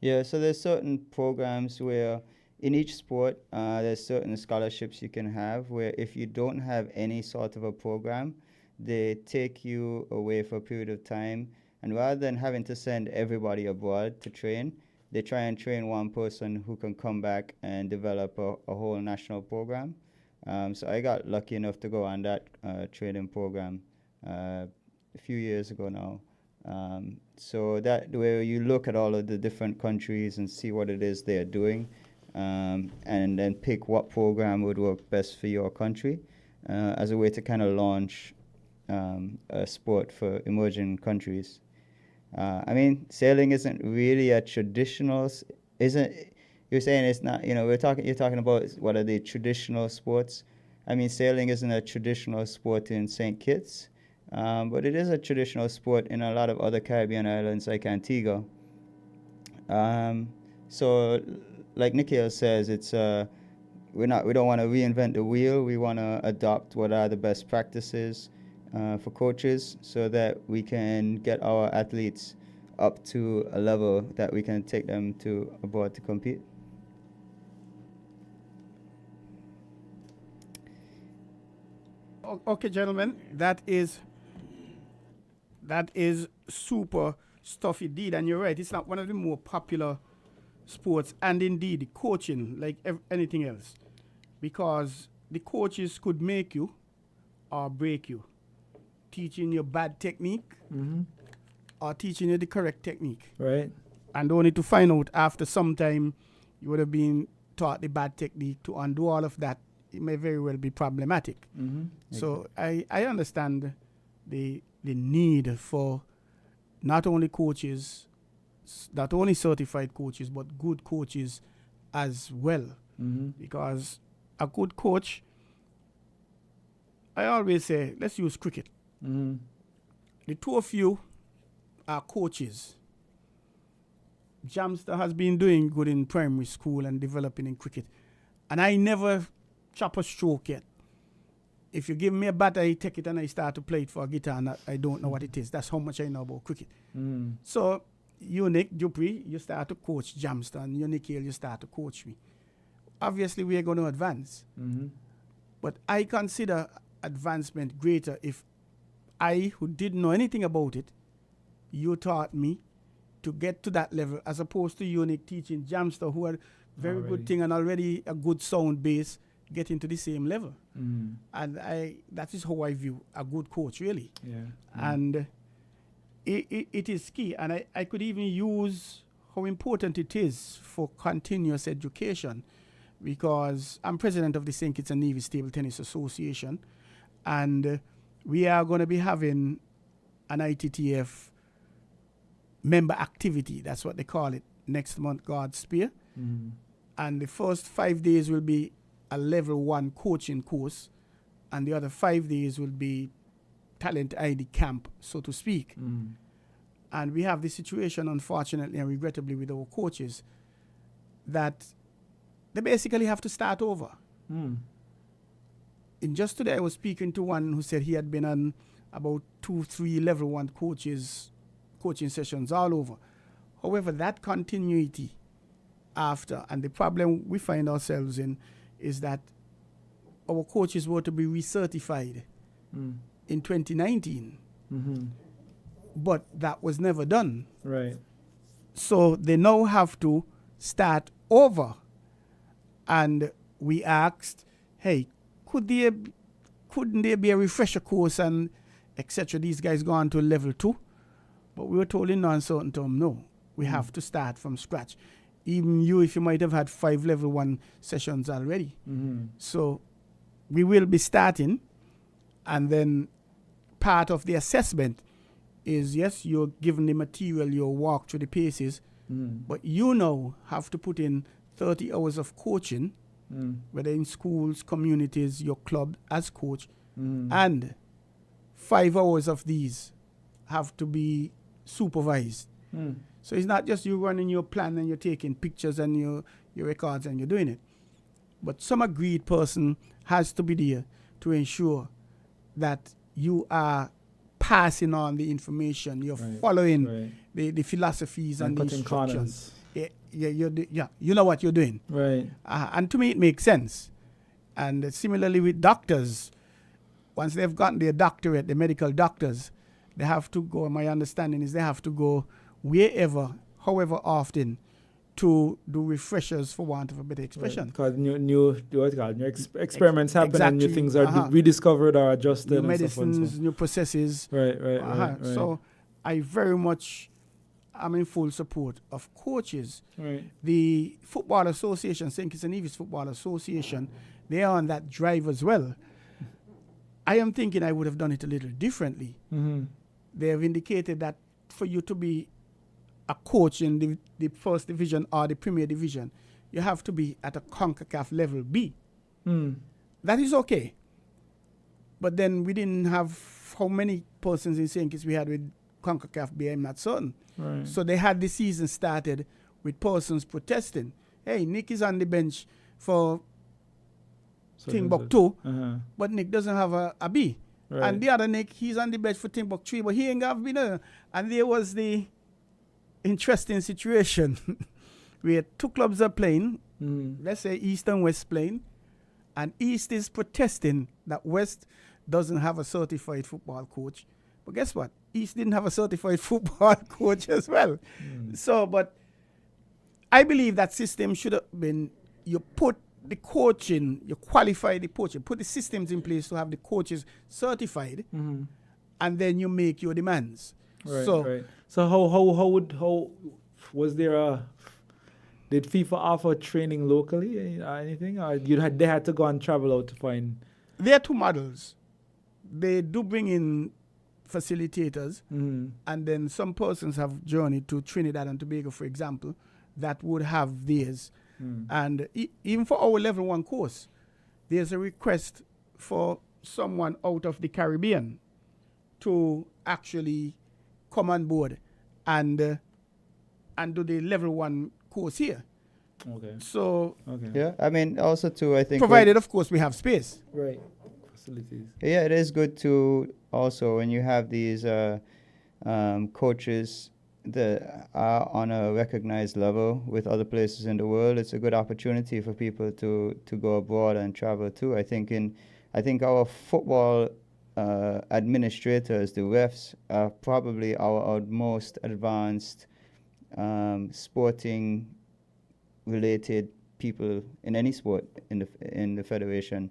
Yeah, so there's certain programs where in each sport, there's certain scholarships you can have where if you don't have any sort of a program, they take you away for a period of time. And rather than having to send everybody abroad to train, they try and train one person who can come back and develop a whole national program. So I got lucky enough to go on that training program a few years ago now. So that where you look at all of the different countries and see what it is they're doing, and then pick what program would work best for your country as a way to kind of launch a sport for emerging countries. I mean, sailing isn't really a traditional, you're saying it's not, you're talking about what are the traditional sports. I mean, sailing isn't a traditional sport in St. Kitts, but it is a traditional sport in a lot of other Caribbean islands like Antigua. So, like Nikhil says, it's we don't want to reinvent the wheel. We want to adopt what are the best practices for coaches, so that we can get our athletes up to a level that we can take them to abroad to compete. Okay, gentlemen, that is super stuff indeed, and you're right. It's not one of the more popular sports, and indeed coaching, like anything else, because the coaches could make you or break you, teaching you bad technique or teaching you the correct technique. Right. And only to find out after some time you would have been taught the bad technique. To undo all of that, it may very well be problematic. So I understand the need for not only coaches, not only certified coaches, but good coaches as well. Because a good coach, I always say, let's use cricket. The two of you are coaches. Jamster has been doing good in primary school and developing in cricket. And I never chop a stroke yet. If you give me a bat, I take it and I start to play it for a guitar, and I don't know what it is. That's how much I know about cricket. So, you, Nick Dupree, you start to coach Jamster, and you, Nikhil, you start to coach me. Obviously, we are going to advance. But I consider advancement greater if I, who didn't know anything about it, you taught me to get to that level, as opposed to you, Nick, teaching Jamster, who are very good thing and already a good sound base, getting to the same level. And that is how I view a good coach, really. And it is key. And I could even use how important it is for continuous education, because I'm president of the St. Kitts and Nevis Table Tennis Association, and we are going to be having an ITTF member activity, that's what they call it, next month, God's Spear. And the first 5 days will be a level 1 coaching course, and the other 5 days will be talent ID camp, so to speak. And we have this situation, unfortunately and regrettably, with our coaches, that they basically have to start over. And just today I was speaking to one who said he had been on about 2-3 level 1 coaching sessions all over. However, that continuity after, and the problem we find ourselves in, is that our coaches were to be recertified in 2019. But that was never done. Right. So they now have to start over. And we asked, hey, couldn't there be a refresher course and etc.? These guys go on to level 2. But we were told in no uncertain term, no, we have to start from scratch. Even you, if you might have had 5 level 1 sessions already. So we will be starting, And then part of the assessment is, yes, you're given the material, you'll walk through the paces, but you now have to put in 30 hours of coaching, whether in schools, communities, your club as coach, and 5 hours of these have to be supervised. So it's not just you running your plan and you're taking pictures and your records and you're doing it. But some agreed person has to be there to ensure that you are passing on the information, you're following the philosophies and the instructions. You know what you're doing. Right. And to me, it makes sense. And similarly with doctors, once they've gotten their doctorate, the medical doctors, they have to go, my understanding is they have to go wherever, however often, to do refreshers, for want of a better expression. Because new experiments happen and new things are rediscovered or adjusted. New medicines, new processes. Right. So I very much am in full support of coaches. Right. The Football Association, St. Kitts and Nevis Football Association, they are on that drive as well. I am thinking I would have done it a little differently. They have indicated that for you to be a coach in the first division or the Premier Division, you have to be at a CONCACAF level B. That is okay. But then we didn't have how many persons in St. Kitts we had with CONCACAF B, I'm not certain. Right. So they had the season started with persons protesting. Hey, Nick is on the bench for Timbuktu, but Nick doesn't have a B. Right. And the other Nick, he's on the bench for Timbuktu 3, but he ain't got B there. And there was the interesting situation where two clubs are playing, let's say East and West playing, and East is protesting that West doesn't have a certified football coach. But guess what? East didn't have a certified football coach as well. So, but I believe that system should have been, you put the coaching, you qualify the coaching, put the systems in place to have the coaches certified, and then you make your demands. So how was there did FIFA offer training locally or anything, or they had to go and travel out to find? There are two models. They do bring in facilitators, and then some persons have journeyed to Trinidad and Tobago, for example, that would have theirs. And even for our level 1 course, there's a request for someone out of the Caribbean to actually come on board and do the level 1 course here. Okay. So Yeah, I mean, also too, I think, provided of course we have space. Right. Facilities. Yeah, it is good to also, when you have these coaches that are on a recognized level with other places in the world, it's a good opportunity for people to go abroad and travel too. I think our football administrators, the refs, are probably our most advanced sporting related people in any sport in the federation.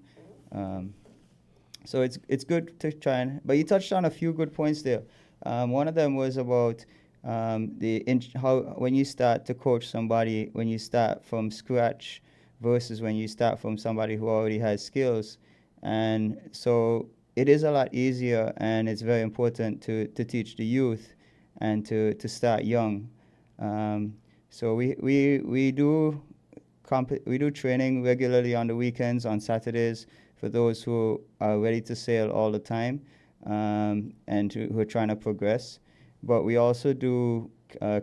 So it's good to try and, but you touched on a few good points there. One of them was about how when you start to coach somebody, when you start from scratch versus when you start from somebody who already has skills. And so it is a lot easier, and it's very important to teach the youth and to start young. So we do training regularly on the weekends, on Saturdays, for those who are ready to sail all the time, and who are trying to progress. But we also do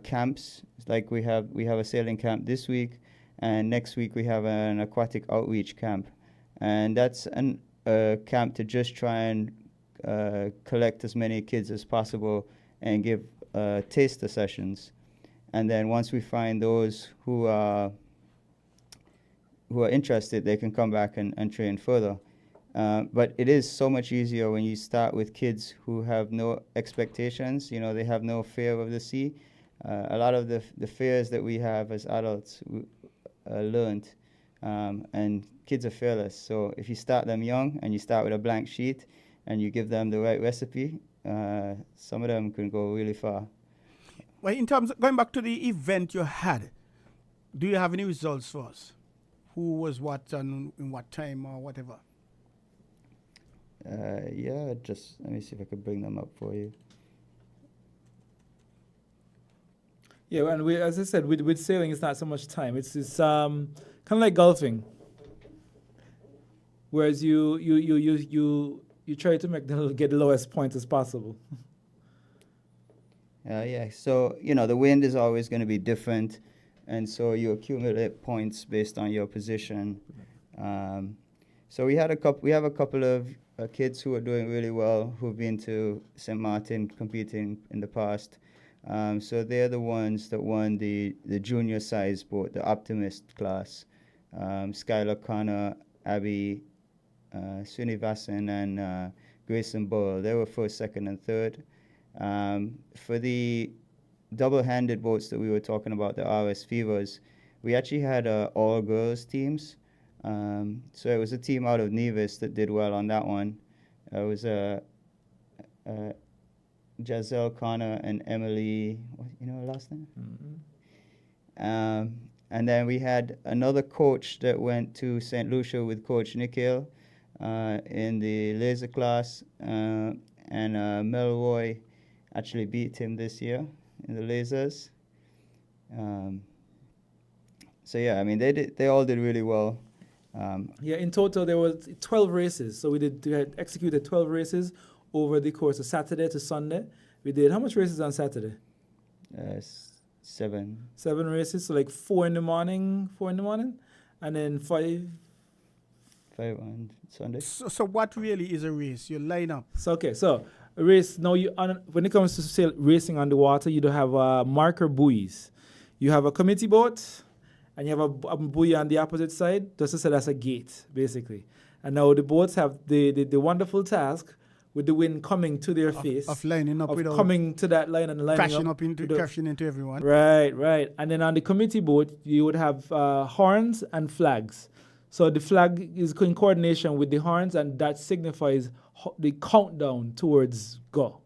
camps. Like we have a sailing camp this week, and next week we have an aquatic outreach camp, and that's a camp to just try and collect as many kids as possible and give taster sessions. And then once we find those who are interested, they can come back and train further. But it is so much easier when you start with kids who have no expectations. You know, they have no fear of the sea. A lot of the fears that we have as adults learned, and kids are fearless. So if you start them young and you start with a blank sheet and you give them the right recipe, some of them can go really far. Well, in terms of going back to the event you had, do you have any results for us? Who was what and in what time or whatever? Yeah, just let me see if I could bring them up for you. Yeah, and as I said, with sailing, it's not so much time. It's kind of like golfing, whereas you try to get the lowest points as possible. Yeah, so the wind is always going to be different, and so you accumulate points based on your position. So we have a couple of kids who are doing really well, who've been to St. Martin competing in the past. So they're the ones that won the junior size boat, the Optimist class. Skylar Connor, Abby Srinivasan, and Grayson Burrell. They were first, second, and third. For the double-handed boats that we were talking about, the RS Fevers, we actually had all-girls teams. So it was a team out of Nevis that did well on that one. It was Giselle Connor and Emily, her last name? Mm-hmm. And then we had another coach that went to St. Lucia with Coach Nikhil in the laser class, and Melroy actually beat him this year in the lasers. So yeah, I mean they all did really well. In total there was 12 races. So we had executed 12 races over the course of Saturday to Sunday. We did how much races on Saturday? 7. 7 races, so like 4 in the morning, and then 5 on Sunday. So what really is a race? You line up. So a race. Now when it comes to racing on the water, you do have marker buoys. You have a committee boat, and you have a buoy on the opposite side. Just to say that's a gate, basically. And now the boats have the wonderful task with the wind coming to their face. Of lining up without coming to that line and lining crashing into everyone. Right. And then on the committee boat, you would have horns and flags. So the flag is in coordination with the horns, and that signifies the countdown towards go.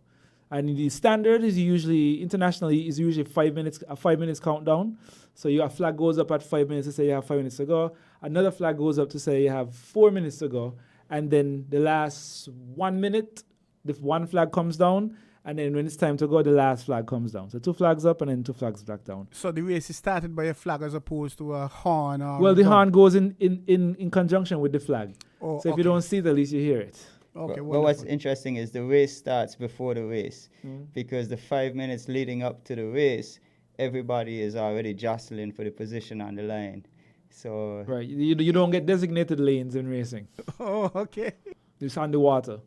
And the standard is internationally 5 minutes, a 5 minutes countdown. So your flag goes up at 5 minutes to say you have 5 minutes to go. Another flag goes up to say you have 4 minutes to go. And then the last 1 minute, the one flag comes down. And then when it's time to go, the last flag comes down. So 2 flags up and then 2 flags back down. So the race is started by a flag as opposed to a horn? Well, the horn goes in conjunction with the flag. Oh, so if you don't see it, at least you hear it. Okay, well, what's interesting is the race starts before the race, Mm. because the 5 minutes leading up to the race, everybody is already jostling for the position on the line. So Right. You don't get designated lanes in racing. Oh, okay. It's on the water.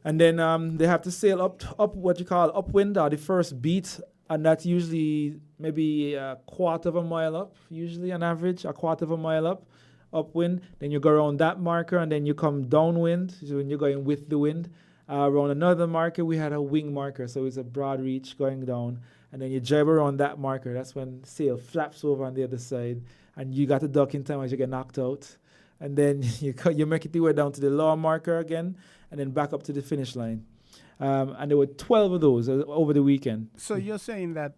And then they have to sail up what you call upwind, or the first beat, and that's usually maybe a quarter of a mile up, usually on average, a quarter of a mile up, upwind. Then you go around that marker, and then you come downwind, so when you're going with the wind. Around another marker, we had a wing marker, so it's a broad reach going down, and then you drive around that marker. That's when sail flaps over on the other side, and you got to duck in time as you get knocked out. And then you make it your way down to the lower marker again, and then back up to the finish line. And there were 12 of those over the weekend. So you're saying that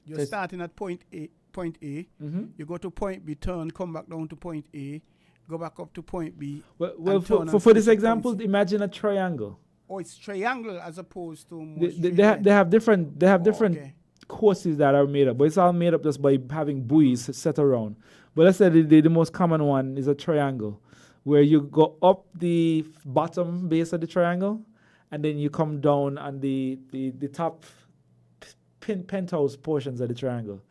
you're starting at point A, Mm-hmm. you go to point B, turn, come back down to point A, go back up to point B. Well, for this example, imagine a triangle. Oh, it's triangle as opposed to They have different okay. courses that are made up, but it's all made up just by having buoys set around. But let's say the most common one is a triangle, where you go up the bottom base of the triangle, and then you come down on the top penthouse portions of the triangle.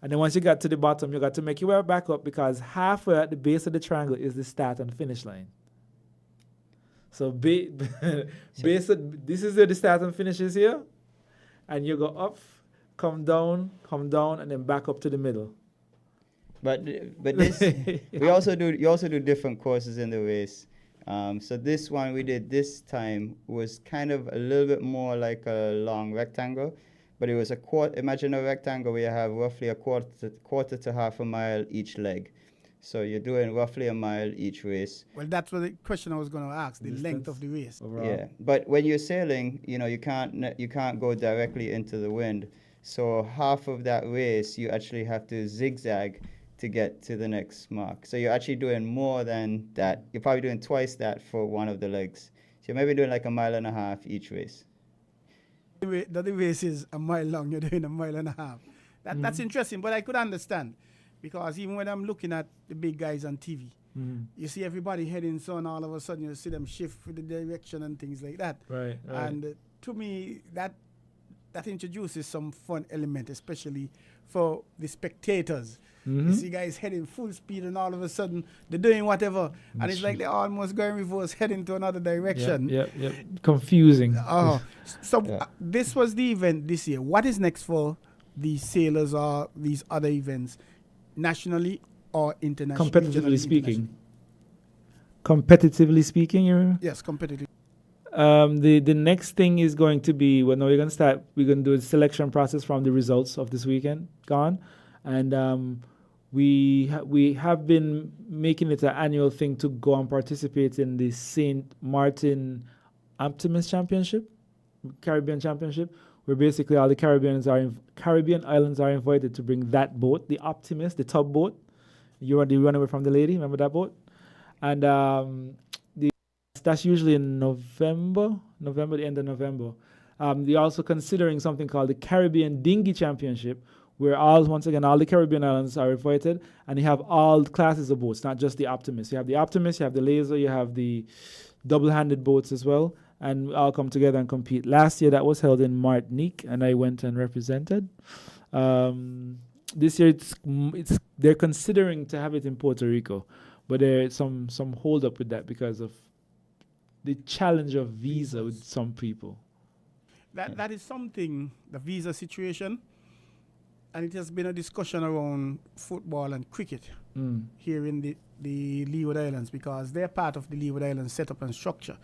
And then once you got to the bottom, you got to make your way back up, because halfway at the base of the triangle is the start and finish line. So this is where the start and finish is here, and you go up, come down, and then back up to the middle. But this you also do different courses in the race. So this one we did this time was kind of a little bit more like a long rectangle, but it was imagine a rectangle where you have roughly a quarter to half a mile each leg. So you're doing roughly a mile each race. Well, that's what the question I was going to ask, the length of the race. Overall. Yeah, but when you're sailing, you can't go directly into the wind. So half of that race you actually have to zigzag to get to the next mark. So you're actually doing more than that. You're probably doing twice that for one of the legs. So you're maybe doing like a mile and a half each race. The race is a mile long, you're doing a mile and a half. That's interesting, but I could understand because even when I'm looking at the big guys on TV, you see everybody heading so, and all of a sudden you see them shift with the direction and things like that. Right. And to me, that introduces some fun element, especially for the spectators. You see guys heading full speed, and all of a sudden they're doing whatever, and it's like they're almost going reverse, heading to another direction. Yep. Confusing. This was the event this year. What is next for the sailors or these other events, nationally or internationally? Competitively speaking, you yes, competitively. The next thing is going to be, well, no, we're going to do a selection process from the results of this weekend gone. And we have been making it an annual thing to go and participate in the St. Martin Optimist Championship, Caribbean Championship, where basically all the Caribbean islands are invited to bring that boat, the Optimist, the tub boat. You already run away from the lady, remember that boat? And that's usually in November, the end of November. They're also considering something called the Caribbean Dinghy Championship, where once again all the Caribbean islands are invited, and you have all classes of boats, not just the Optimist. You have the Optimist, you have the Laser, you have the double-handed boats as well, and we all come together and compete. Last year that was held in Martinique, and I went and represented. This year they're considering to have it in Puerto Rico, but there's some hold up with that because of the challenge of visa with some people. That is something, the visa situation, and it has been a discussion around football and cricket here in the Leeward Islands, because they're part of the Leeward Islands setup and structure.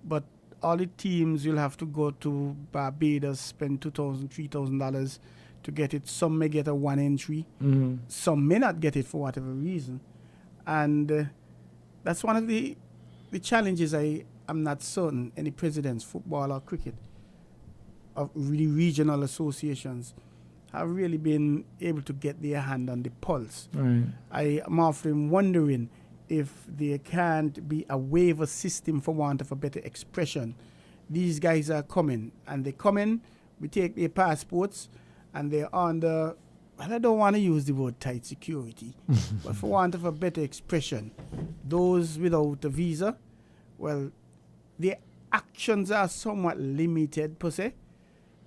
But all the teams will have to go to Barbados, spend $2,000, $3,000 to get it. Some may get a one entry. Some may not get it for whatever reason. And that's one of the challenges I'm not certain any presidents, football or cricket, of really regional associations have really been able to get their hand on the pulse. Right. I am often wondering if there can't be a waiver system, for want of a better expression. These guys are coming, and they come in, we take their passports, and they're under, well, I don't want to use the word tight security, but for want of a better expression, those without a visa, well, their actions are somewhat limited per se.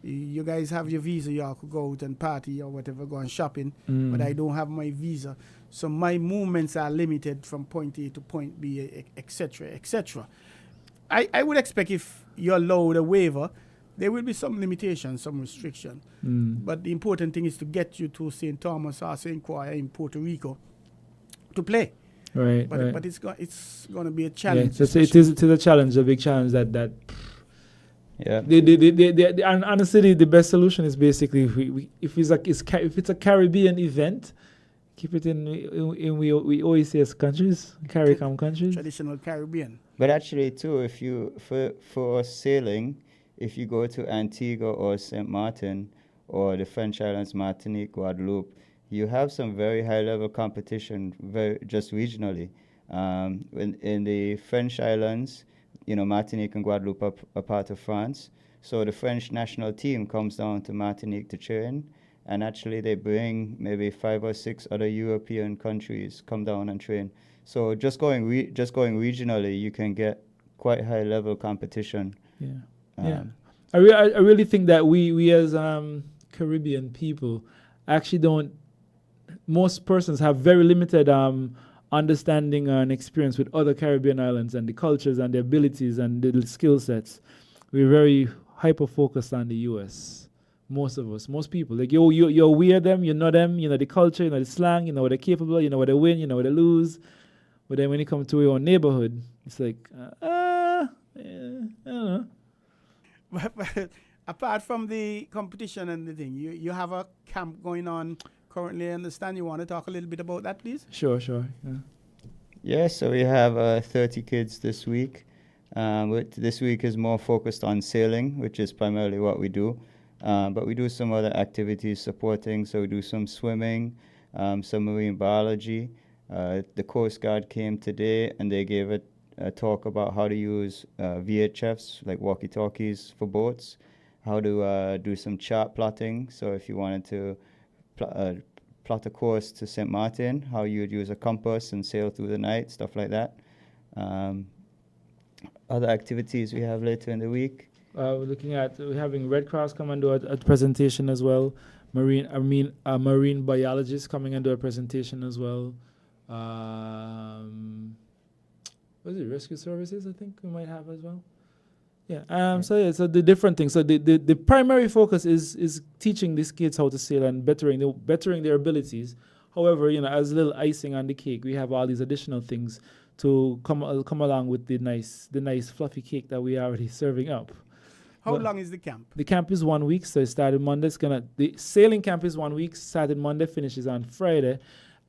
You guys have your visa, you all could go out and party or whatever, go on shopping, but I don't have my visa. So my movements are limited from point A to point B, etc., etc. I would expect if you allow a waiver, there will be some limitations, some restriction. But the important thing is to get you to St. Thomas or St. Croix in Puerto Rico to play. Right. But it's going to be a challenge. Yeah, it is a challenge, a big challenge that. Yeah. And honestly, the best solution is basically if it's a Caribbean event, keep it in we always say as countries, CARICOM countries. Traditional Caribbean. But actually, too, if you for sailing, if you go to Antigua or Saint Martin or the French Islands, Martinique, Guadeloupe, you have some very high-level competition, just regionally. In the French Islands, Martinique and Guadeloupe are part of France. So the French national team comes down to Martinique to train, and actually they bring maybe 5 or 6 other European countries come down and train. So just going regionally, you can get quite high-level competition. Yeah. I really think that we as Caribbean people actually don't. Most persons have very limited understanding and experience with other Caribbean islands and the cultures and the abilities and the skill sets. We're very hyper-focused on the U.S. Most of us, most people. Like, you're aware of them, you know them, you know the culture, you know the slang, you know what they're capable, you know what they win, you know what they lose. But then when you come to your own neighborhood, it's like, I don't know. But apart from the competition and the thing, you have a camp going on currently. I understand you want to talk a little bit about that, please? Sure. Yeah, so we have 30 kids this week. This week is more focused on sailing, which is primarily what we do. But we do some other activities supporting. So we do some swimming, some marine biology. The Coast Guard came today and they gave a talk about how to use VHFs, like walkie-talkies for boats, how to do some chart plotting. So if you wanted to plot a course to St. Martin, how you would use a compass and sail through the night, stuff like that. Other activities we have later in the week. We're having Red Cross come and do a presentation as well. Marine biologists coming and do a presentation as well. What is it? Rescue services, I think we might have as well. Yeah. So the different things. So the primary focus is teaching these kids how to sail and bettering their abilities. However, as a little icing on the cake, we have all these additional things to come along with the nice fluffy cake that we are already serving up. How long is the camp? The camp is 1 week, so it started Monday. The sailing camp is 1 week, started Monday, finishes on Friday.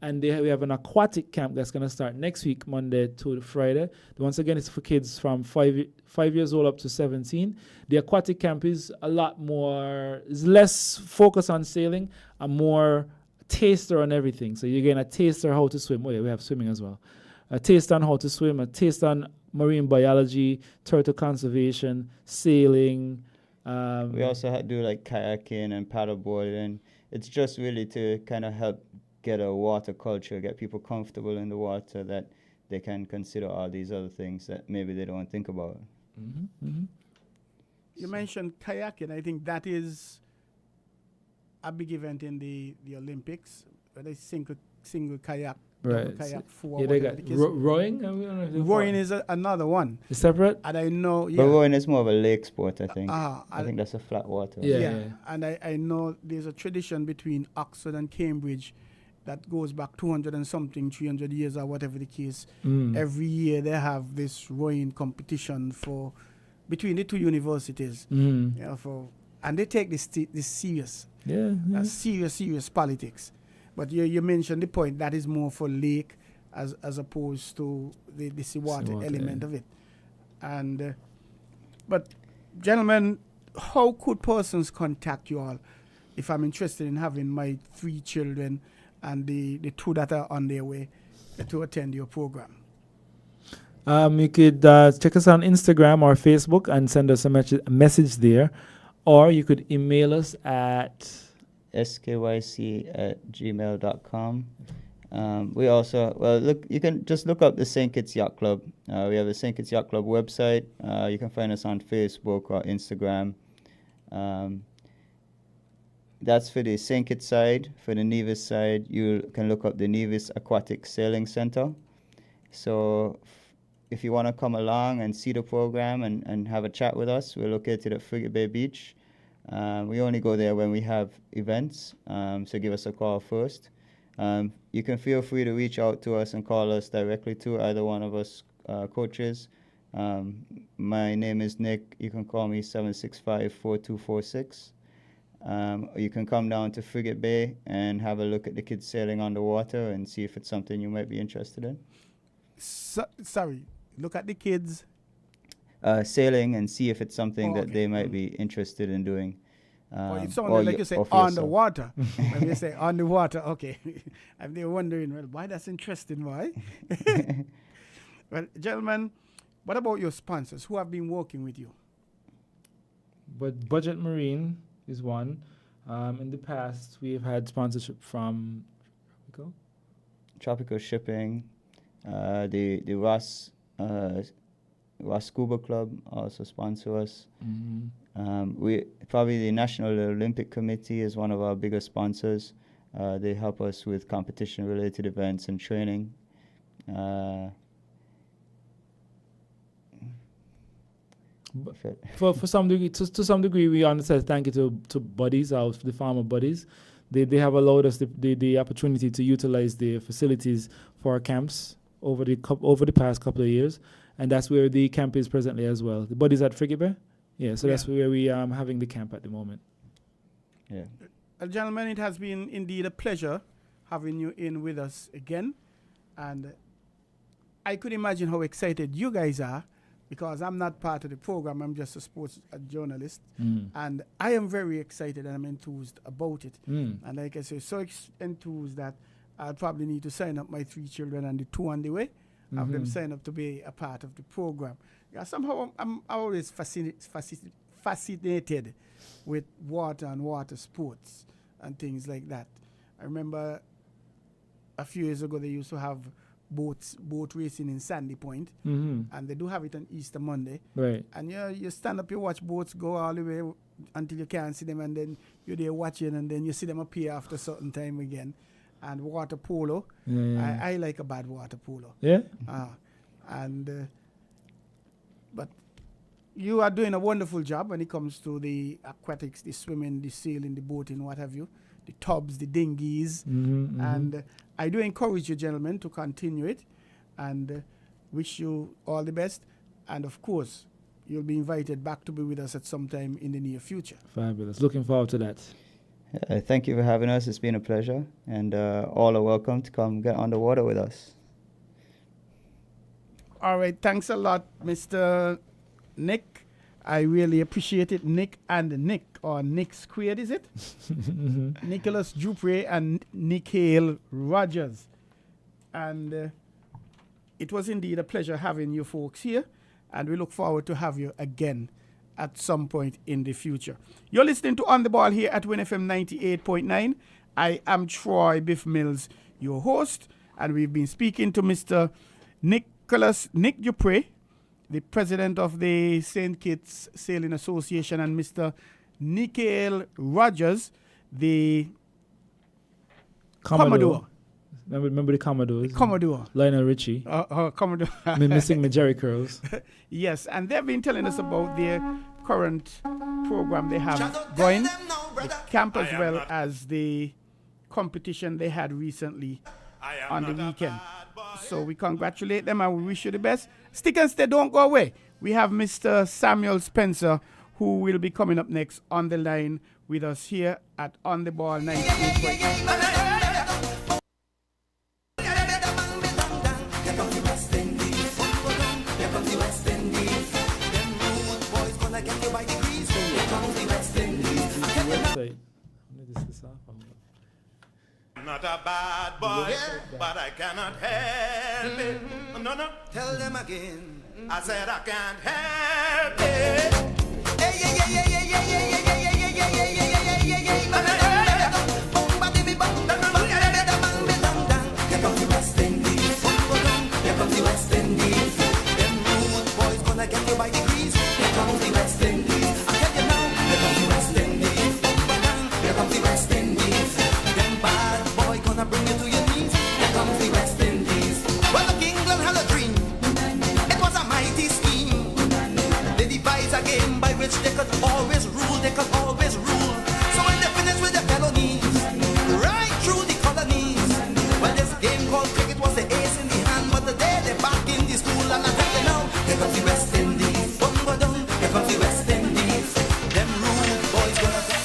And we have an aquatic camp that's going to start next week, Monday to Friday. Once again, it's for kids from 5 years old up to 17. The aquatic camp is is less focus on sailing and more taster on everything. So you're getting a taster how to swim. Oh yeah, we have swimming as well. A taste on how to swim, a taste on marine biology, turtle conservation, sailing. We also do like kayaking and paddleboarding. It's just really to kind of help get a water culture, get people comfortable in the water that they can consider all these other things that maybe they don't think about. Mm-hmm. Mm-hmm. You mentioned kayaking. I think that is a big event in the Olympics. They single kayak, right. kayak four. Yeah, they got rowing. Rowing is another one. It's separate. And I know. But rowing is more of a lake sport, I think. I think that's a flat water. Yeah. And I know there's a tradition between Oxford and Cambridge that goes back 200 and something, 300 years or whatever the case. Every year they have this rowing competition between the two universities. And they take this serious. Serious politics. But you mentioned the point that is more for lake as opposed to the seawater element of it. And but gentlemen, how could persons contact you all if I'm interested in having my 3 children and the 2 that are on their way to attend your program? You could check us on Instagram or Facebook and send us a message there. Or you could email us at skyc@gmail.com. We also, you can just look up the St. Kitts Yacht Club. We have the St. Kitts Yacht Club website. You can find us on Facebook or Instagram. That's for the St. Kitts side. For the Nevis side, you can look up the Nevis Aquatic Sailing Center. So if you want to come along and see the program and have a chat with us, we're located at Frigate Bay Beach. We only go there when we have events, so give us a call first. You can feel free to reach out to us and call us directly to either one of us coaches. My name is Nick. You can call me 765-4246. You can come down to Frigate Bay and have a look at the kids sailing on the water and see if it's something you might be interested in. Sorry, look at the kids sailing and see if it's something that they might be interested in doing. Or if someone like you say on the water, when you say on the water, okay, I'm there wondering, well, why that's interesting, why? Well, gentlemen, what about your sponsors? Who have been working with you? But Budget Marine is one. In the past, we've had sponsorship from Tropical Shipping, the Ross Scuba Club also sponsor us. We probably the National Olympic Committee is one of our biggest sponsors. They help us with competition-related events and training. For some degree, to some degree, we understand. Thank you to buddies, the farmer buddies. They have allowed us the opportunity to utilize the facilities for our camps over the past couple of years, and that's where the camp is presently as well. The buddies at Frigate Bay, that's where we are having the camp at the moment. Yeah, gentlemen, it has been indeed a pleasure having you in with us again, and I could imagine how excited you guys are because I'm not part of the program. I'm just a sports journalist, and I am very excited and I'm enthused about it. And like I say, so enthused that I'll probably need to sign up my 3 children and the 2 on the way. Have them sign up to be a part of the program. Yeah, somehow I'm always fascinated with water and water sports and things like that. I remember a few years ago they used to have boat racing in Sandy Point, and they do have it on Easter Monday. Right. And you stand up, you watch boats go all the way until you can't see them, and then you're there watching, and then you see them appear after a certain time again. And water polo, I like a bad water polo. Yeah. But you are doing a wonderful job when it comes to the aquatics, the swimming, the sailing, the boating, what have you, the tubs, the dinghies. And I do encourage you, gentlemen, to continue it, and wish you all the best. And of course, you'll be invited back to be with us at some time in the near future. Fabulous. Looking forward to that. Thank you for having us. It's been a pleasure. And all are welcome to come get on the water with us. All right. Thanks a lot, Mr. Nick. I really appreciate it. Nick and Nick, or Nick squared, is it? Nicholas Dupre and Nikhil Rogers. And it was indeed a pleasure having you folks here. And we look forward to have you again at some point in the future. You're listening to On the Ball here at WINNFM 98.9. I am Troy Biff Mills, your host, and we've been speaking to Mr. Nick Dupre, the president of the St. Kitts Sailing Association, and Mr. Nikhil Rogers, the Commodore. Remember the Commodores? Commodore. Lionel Richie. Commodore. Missing my Jerry curls. Yes, and they've been telling us about their current program they have going, the camp as well as the competition they had recently on the weekend. So we congratulate them and we wish you the best. Stick and stay, don't go away. We have Mr. Samuel Spencer, who will be coming up next on the line with us here at On the Ball 98.9. I'm not a bad boy, but I cannot help it. No, tell them again. I said I can't help it. Hey, yeah, yeah, yeah, yeah, yeah, yeah, yeah, yeah, yeah, yeah, yeah, yeah, yeah, yeah, yeah, yeah. Here comes the West Indies. Here comes the West Indies. Them rude boys gonna get you by degrees. Here comes the West Indies. I tell you now. Here comes the West Indies. Here comes the West Indies. Them bad boy gonna bring you to your knees. Here comes the West Indies. Well, the England had a dream. It was a mighty scheme. They devised a game by which they could always rule. They could always rule. So when they finished with their felonies, right through the colonies. Well, this game called cricket was the ace in the hand, but today they're back in the school. And I tell you now, here comes the West Indies. Here comes the West Indies. Them rude boys gonna take it.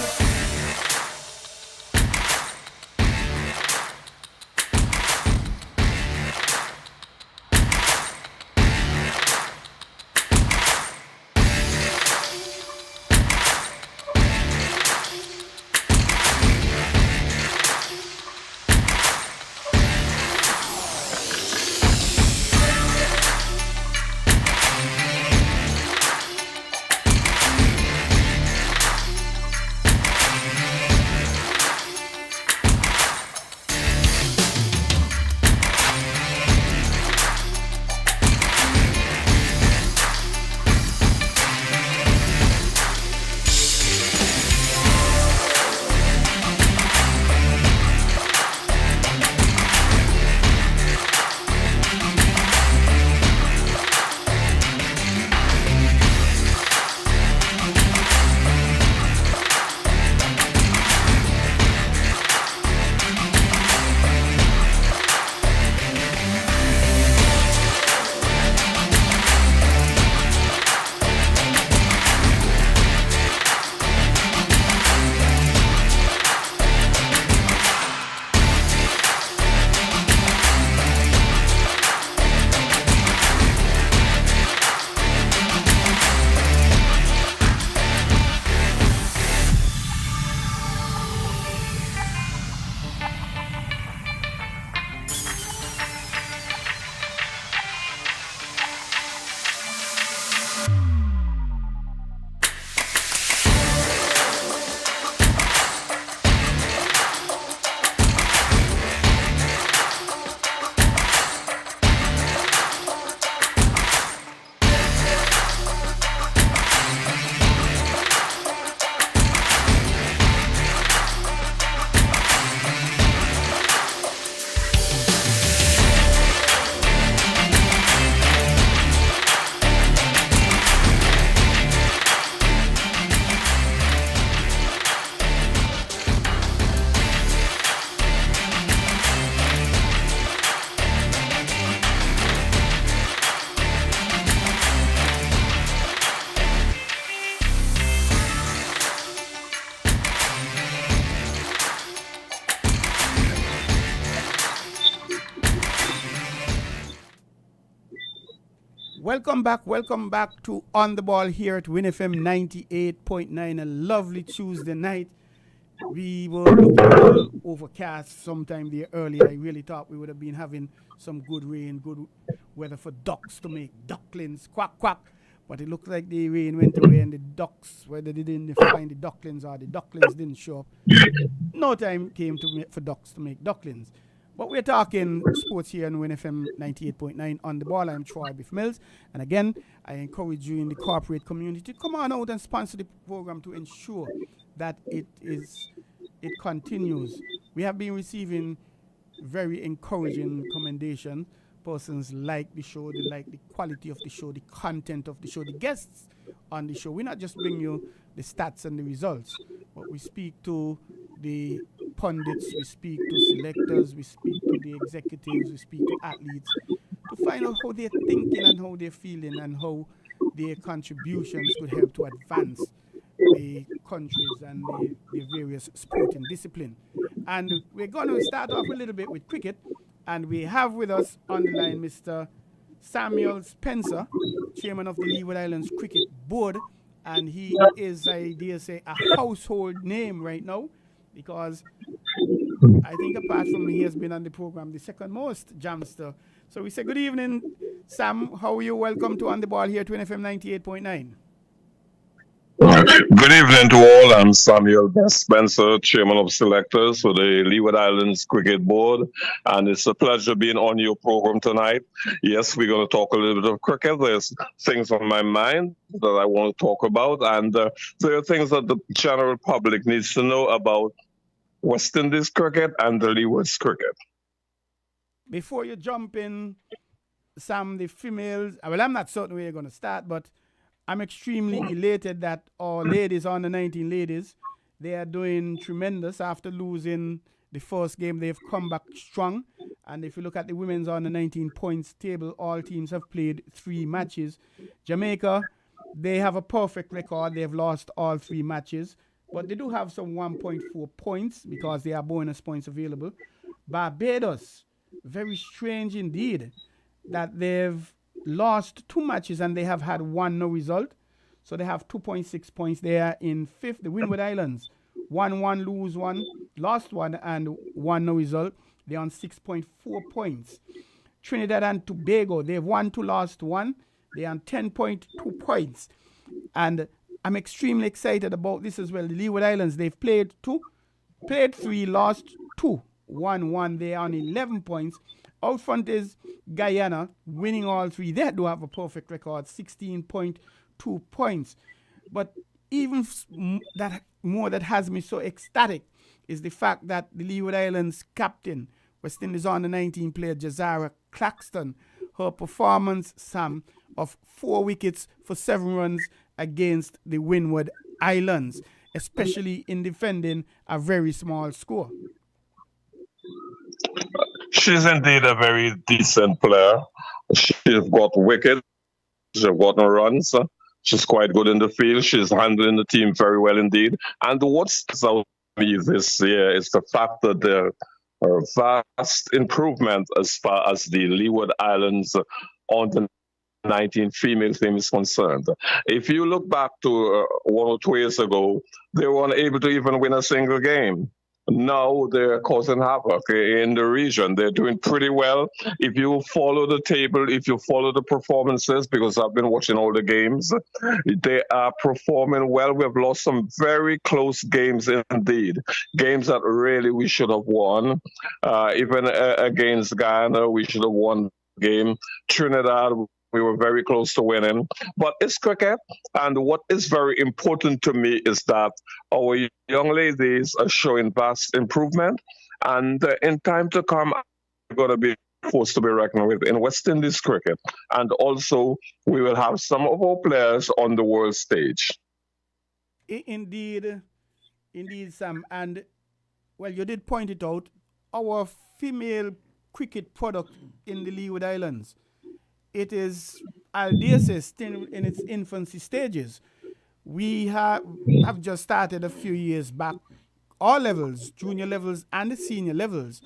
Welcome back to On the Ball here at WinFM 98.9, a lovely Tuesday night. We were looking a little overcast sometime there earlier. I really thought we would have been having some good rain, good weather for ducks to make ducklings quack quack. But it looked like the rain went away and the ducks, whether they didn't find the ducklings or the ducklings didn't show up, no time came for ducks to make ducklings. But we're talking sports here on WinFM 98.9 On the Ball. I'm Troy Biff Mills. And again, I encourage you in the corporate community to come on out and sponsor the program to ensure that it continues. We have been receiving very encouraging commendation. Persons like the show, they like the quality of the show, the content of the show, the guests on the show. We not just bring you the stats and the results, but we speak to the pundits, we speak to selectors, we speak to the executives, we speak to athletes to find out how they're thinking and how they're feeling and how their contributions could help to advance the countries and the various sporting disciplines. And we're going to start off a little bit with cricket. And we have with us on the line Mr. Samuel Spencer, chairman of the Leeward Islands Cricket Board. And he is, I dare say, a household name right now because I think apart from me, he has been on the program the second most jamster. So we say good evening, Sam. How are you? Welcome to On the Ball here at WinFM 98.9. Good evening to all. I'm Samuel Spencer, Chairman of Selectors for the Leeward Islands Cricket Board, and it's a pleasure being on your program tonight. Yes, we're going to talk a little bit of cricket. There's things on my mind that I want to talk about, and there are things that the general public needs to know about West Indies cricket and the Leeward's cricket. Before you jump in, Sam, the females, well, I'm not certain where you're going to start, but I'm extremely elated that our ladies, on the 19 ladies, they are doing tremendous after losing the first game. They've come back strong. And if you look at the women's on the 19 points table, all teams have played 3 matches. Jamaica, they have a perfect record. They've lost all 3 matches. But they do have some 1.4 points because there are bonus points available. Barbados, very strange indeed that they've lost 2 matches and they have had 1 no result. So they have 2.6 points. They are in 5th. The Windward Islands, 1-1, lose 1, lost 1, and 1 no result. They're on 6.4 points. Trinidad and Tobago, they've won 2, lost 1. They're on 10.2 points. And I'm extremely excited about this as well. The Leeward Islands, they've played 3, lost 2, 1-1. They're on 11 points. Out front is Guyana, winning all 3. They do have a perfect record, 16.2 points. But even that has me so ecstatic is the fact that the Leeward Islands captain, West Indies on the 19 player Jazara Claxton, her performance, Sam, of 4 wickets for 7 runs against the Windward Islands, especially in defending a very small score. She's indeed a very decent player. She's got wickets, she's got no runs. She's quite good in the field. She's handling the team very well indeed. And what's out me this year is the fact that there are vast improvement as far as the Leeward Islands on the 19 female team is concerned. If you look back to 1 or 2 years ago, they weren't able to even win a single game. Now they're causing havoc in the region. They're doing pretty well. If you follow the table, if you follow the performances, because I've been watching all the games, they are performing well. We've lost some very close games indeed. Games that really we should have won. Even against Guyana, we should have won the game. Trinidad, we were very close to winning. But it's cricket, and what is very important to me is that our young ladies are showing vast improvement, and in time to come, we're going to be forced to be reckoned with in West Indies cricket. And also, we will have some of our players on the world stage. Indeed, Sam. And, well, you did point it out, our female cricket product in the Leeward Islands, it is, I'll dare say, still in its infancy stages. We have just started a few years back, all levels, junior levels and the senior levels.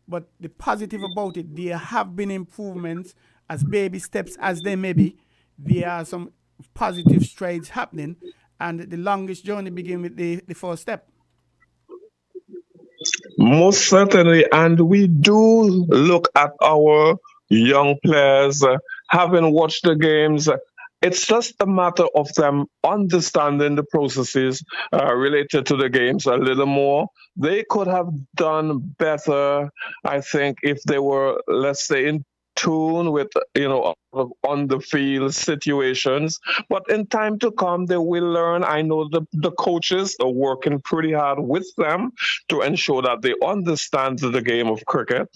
But the positive about it, there have been improvements as baby steps as they may be, there are some positive strides happening, and the longest journey begins with the first step. Most certainly, and we do look at our young players, having watched the games. It's just a matter of them understanding the processes related to the games a little more. They could have done better, I think, if they were, let's say, in tune with, on the field situations. But in time to come, they will learn. I know the coaches are working pretty hard with them to ensure that they understand the game of cricket.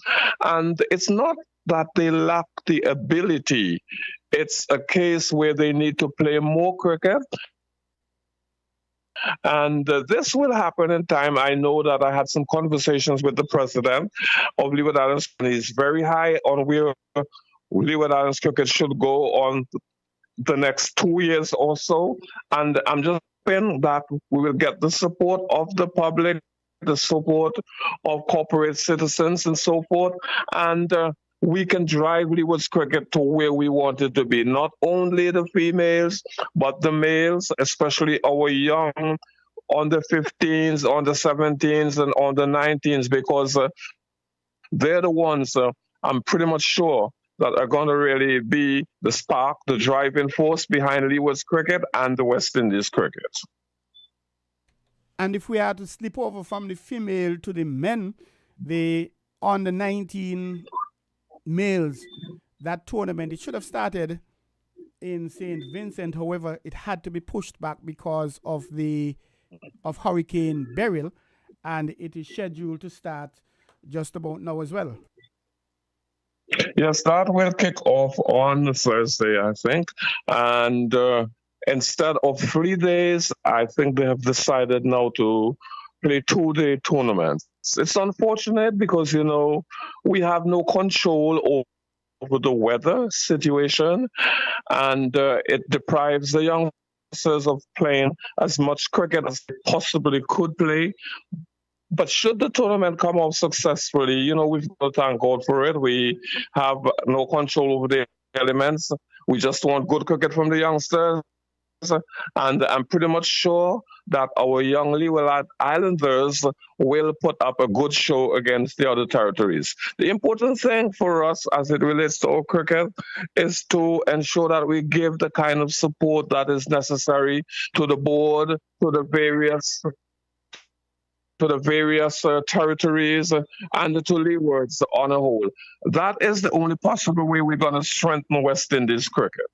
And it's not that they lack the ability. It's a case where they need to play more cricket. And this will happen in time. I know that I had some conversations with the president of Leeward Islands. He's very high on where Leeward Islands cricket should go on the next 2 years or so. And I'm just hoping that we will get the support of the public, the support of corporate citizens and so forth. And we can drive Leeward's cricket to where we want it to be. Not only the females, but the males, especially our young on the 15s, on the 17s, and on the 19s, because they're the ones I'm pretty much sure that are going to really be the spark, the driving force behind Leeward's cricket and the West Indies cricket. And if we are to slip over from the female to the men, the under 19 males, that tournament, it should have started in St. Vincent. However, it had to be pushed back because of Hurricane Beryl, and it is scheduled to start just about now as well. Yes, that will kick off on Thursday, I think. And instead of 3 days, I think they have decided now to play 2-day tournaments. It's unfortunate because, we have no control over the weather situation, and it deprives the youngsters of playing as much cricket as they possibly could play. But should the tournament come off successfully, we've got to thank God for it. We have no control over the elements. We just want good cricket from the youngsters. And I'm pretty much sure that our young Leeward Islanders will put up a good show against the other territories. The important thing for us as it relates to our cricket is to ensure that we give the kind of support that is necessary to the board, to the various territories, and to Leewards on a whole. That is the only possible way we're going to strengthen West Indies cricket.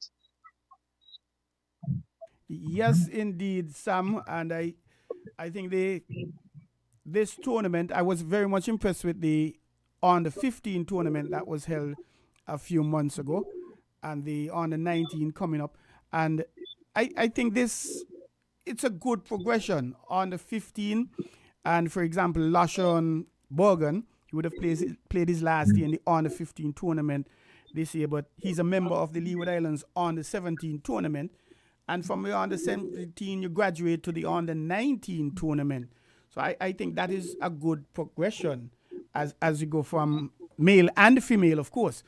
Yes, indeed, Sam. And I think this tournament, I was very much impressed with the under 15 tournament that was held a few months ago, and the under 19 coming up. And I think it's a good progression. Under 15, and for example, Lashon Borgan, he would have played his last year in the under 15 tournament this year, but he's a member of the Leeward Islands under 17 tournament. And from the under 17, you graduate to the under 19 tournament. So I think that is a good progression as you go from male and female, of course.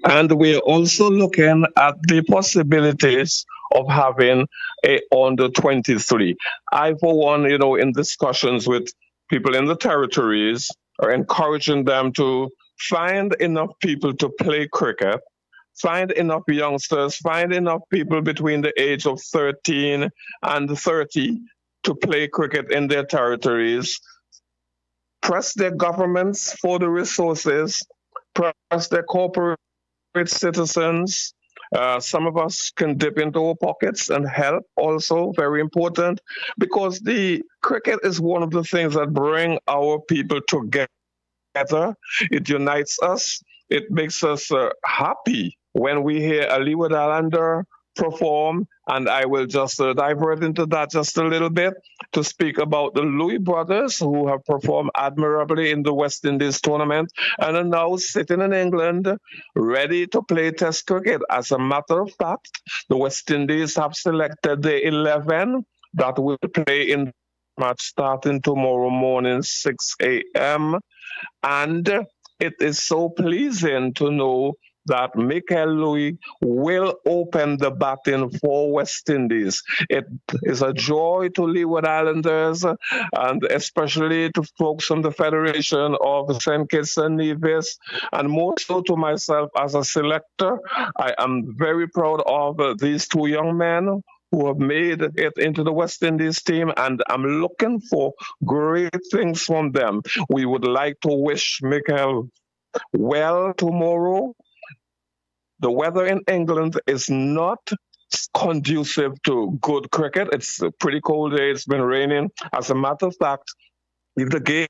And we're also looking at the possibilities of having a under 23. I, for one, in discussions with people in the territories, are encouraging them to find enough people to play cricket, find enough youngsters, find enough people between the age of 13 and 30 to play cricket in their territories, press their governments for the resources, press their corporate citizens. Some of us can dip into our pockets and help also, very important, because the cricket is one of the things that bring our people together. It unites us. It makes us happy when we hear a Leeward Islander perform, and I will just divert into that just a little bit to speak about the Louis brothers, who have performed admirably in the West Indies tournament and are now sitting in England ready to play Test cricket. As a matter of fact, the West Indies have selected the 11 that will play in the match starting tomorrow morning, 6 a.m. And it is so pleasing to know that Michael Louis will open the batting for West Indies. It is a joy to Leeward Islanders and especially to folks from the Federation of St. Kitts and Nevis, and more so to myself as a selector. I am very proud of these two young men who have made it into the West Indies team, and I'm looking for great things from them. We would like to wish Michael well tomorrow. The weather in England is not conducive to good cricket. It's a pretty cold day. It's been raining. As a matter of fact, if the game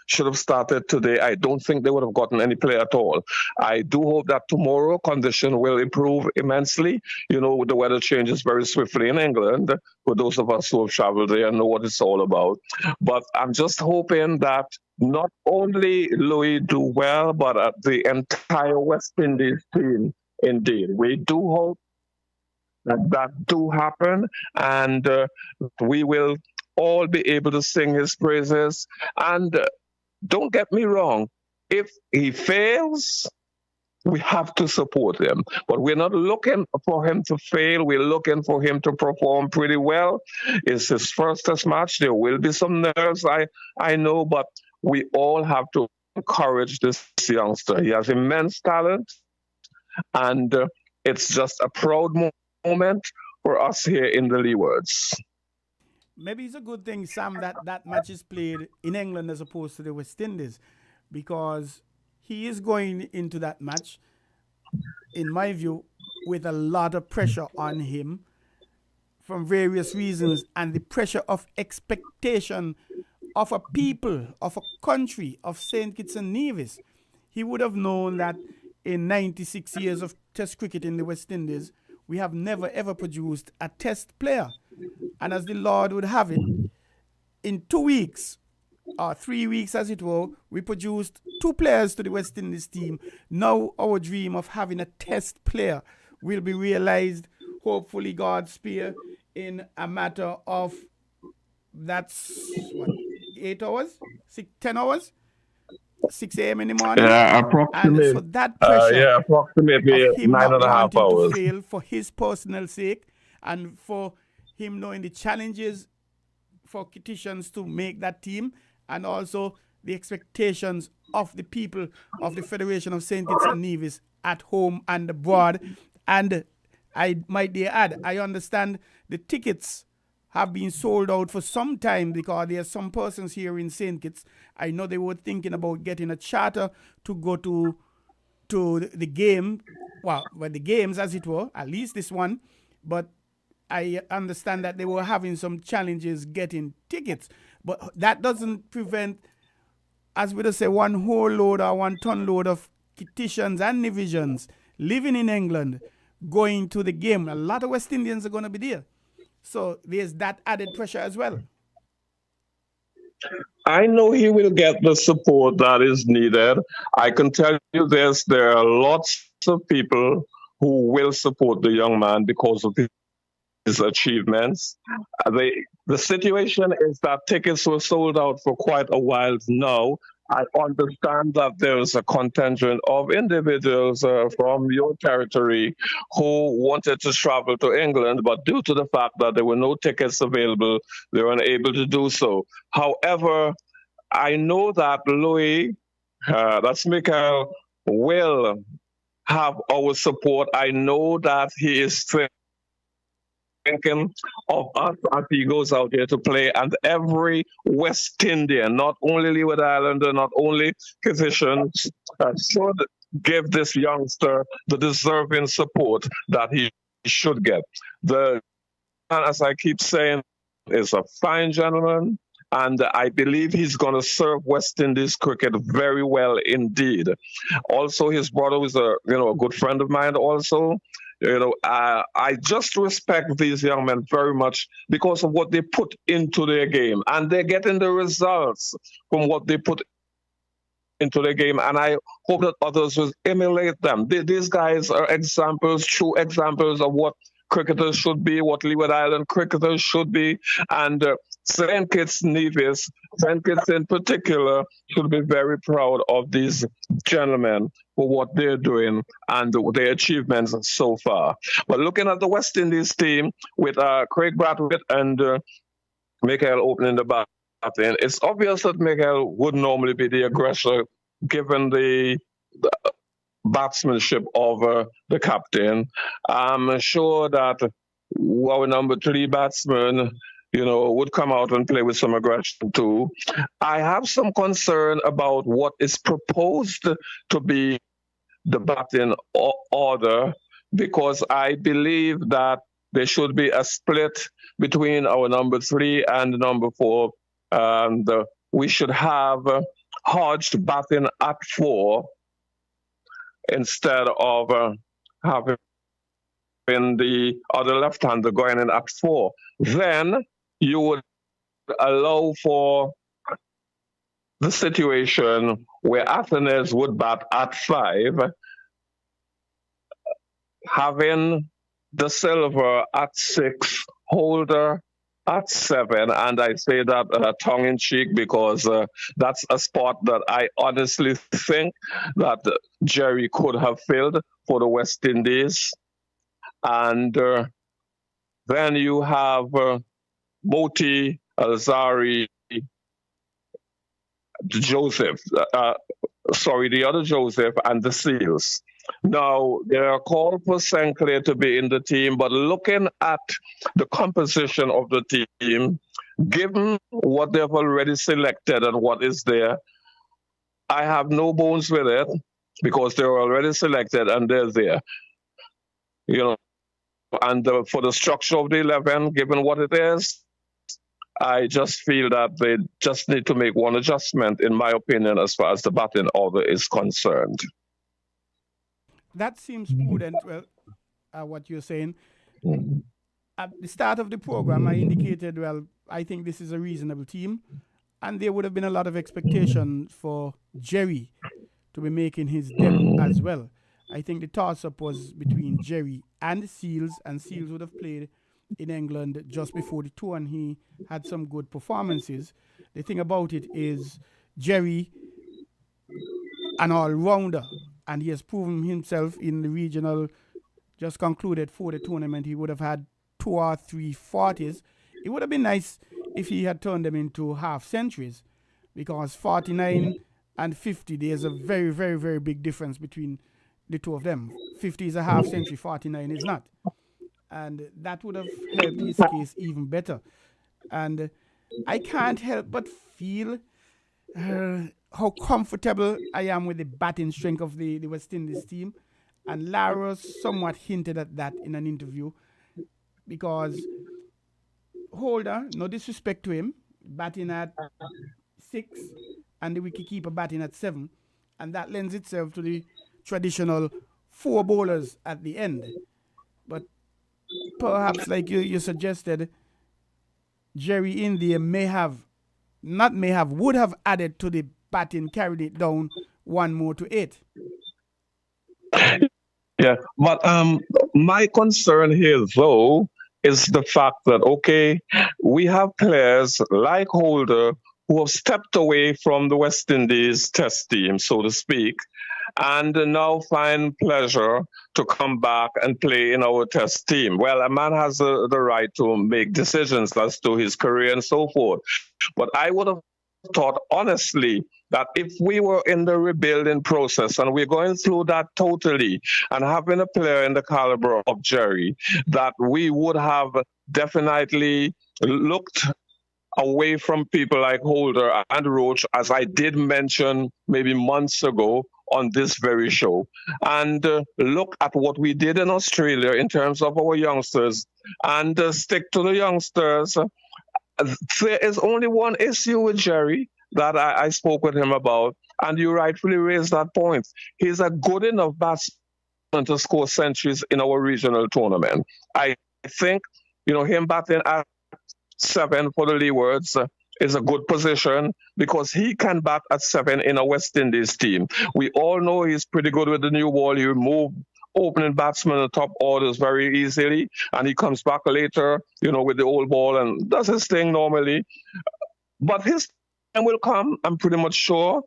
should have started today, I don't think they would have gotten any play at all. I do hope that tomorrow condition will improve immensely. You know, the weather changes very swiftly in England. For those of us who have traveled there and know what it's all about. But I'm just hoping that not only Louis do well, but the entire West Indies team, indeed. We do hope that do happen, and we will all be able to sing his praises. And don't get me wrong, if he fails, we have to support him. But we're not looking for him to fail. We're looking for him to perform pretty well. It's his first test match. There will be some nerves, I know, but we all have to encourage this youngster. He has immense talent, and it's just a proud moment for us here in the Leewards. Maybe it's a good thing, Sam, that match is played in England as opposed to the West Indies, because he is going into that match, in my view, with a lot of pressure on him from various reasons, and the pressure of expectation of a people, of a country, of St. Kitts and Nevis. He would have known that in 96 years of Test cricket in the West Indies, we have never ever produced a Test player. And as the Lord would have it, in 2 weeks, or 3 weeks as it were, we produced 2 players to the West Indies team. Now our dream of having a Test player will be realized, hopefully God spare, in a matter of, that's what, 8 hours? 10 hours? 6 a.m. in the morning? Yeah, approximately. And so that pressure approximately of him 9.5 not wanting hours. to fail for his personal sake, and for him knowing the challenges for Kittitians to make that team, and also the expectations of the people of the Federation of St. Kitts and Nevis at home and abroad. And I might dare add, I understand the tickets have been sold out for some time, because there are some persons here in St. Kitts, I know they were thinking about getting a charter to go to the game, the games as it were, at least this one, but I understand that they were having some challenges getting tickets. But that doesn't prevent, as we just say, 1 whole load or 1 ton load of Kittitians and Nevisians living in England going to the game. A lot of West Indians are going to be there. So there's that added pressure as well. I know he will get the support that is needed. I can tell you this, there are lots of people who will support the young man because of his achievements. The situation is that tickets were sold out for quite a while now. I understand that there is a contingent of individuals from your territory who wanted to travel to England, but due to the fact that there were no tickets available, they were unable to do so. However, I know that Louis, that's Michael, will have our support. I know that he is thinking of us as he goes out there to play, and every West Indian, not only Leeward Islander, not only physicians, should give this youngster the deserving support that he should get. The man, as I keep saying, is a fine gentleman, and I believe he's going to serve West Indies cricket very well indeed. Also, his brother is a good friend of mine also. I just respect these young men very much because of what they put into their game, and they're getting the results from what they put into the game, and I hope that others will emulate them. These guys are examples, true examples of what cricketers should be, what Leeward Island cricketers should be, and St. Kitts Nevis, St. Kitts in particular, should be very proud of these gentlemen for what they're doing and their achievements so far. But looking at the West Indies team with Craig Brathwaite and Michael opening the batting, it's obvious that Michael would normally be the aggressor given the batsmanship of the captain. I'm sure that our number 3 batsman, would come out and play with some aggression too. I have some concern about what is proposed to be the batting order, because I believe that there should be a split between our number 3 and number 4. And we should have Hodge batting at 4 instead of having the other left-hander going in at 4. Then you would allow for the situation where Athens would bat at 5, having the Silver at 6, Holder at 7, and I say that tongue-in-cheek because that's a spot that I honestly think that Jerry could have filled for the West Indies. And then you have Moti, Alzari, Joseph, the other Joseph, and the Seals. Now, they are called for St. Clair to be in the team, but looking at the composition of the team, given what they've already selected and what is there, I have no bones with it because they're already selected and they're there. And for the structure of the 11, given what it is, I just feel that they just need to make one adjustment, in my opinion, as far as the batting order is concerned. That seems prudent, what you're saying. At the start of the program, I indicated, I think this is a reasonable team. And there would have been a lot of expectation for Jerry to be making his debut as well. I think the toss-up was between Jerry and Seals would have played in England just before the tour, and he had some good performances. The thing about it is Jerry, an all-rounder, and he has proven himself in the regional, just concluded for the tournament. He would have had 2 or 3 40s. It would have been nice if he had turned them into half centuries, because 49 and 50, there's a very, very, very big difference between the two of them. 50 is a half century, 49 is not. And that would have helped his case even better. And I can't help but feel how comfortable I am with the batting strength of the West Indies team. And Lara somewhat hinted at that in an interview, because Holder, no disrespect to him, batting at 6 and the wicketkeeper batting at 7. And that lends itself to the traditional 4 bowlers at the end. But perhaps, like you suggested, Jerry India would have added to the batting, carried it down 1 more to 8. Yeah, but my concern here, though, is the fact that, okay, we have players like Holder who have stepped away from the West Indies test team, so to speak, and now find pleasure to come back and play in our test team. Well, a man has the right to make decisions as to his career and so forth. But I would have thought, honestly, that if we were in the rebuilding process and we're going through that totally and having a player in the caliber of Jerry, that we would have definitely looked away from people like Holder and Roach, as I did mention maybe months ago on this very show, and look at what we did in Australia in terms of our youngsters and stick to the youngsters. There is only one issue with Jerry that I spoke with him about, and you rightfully raised that point. He's a good enough batsman to score centuries in our regional tournament. I think, him batting at 7 for the Leewards is a good position because he can bat at 7 in a West Indies team. We all know he's pretty good with the new ball. He moved opening batsman in the top orders very easily, and he comes back later, with the old ball and does his thing normally. But his time will come, I'm pretty much sure,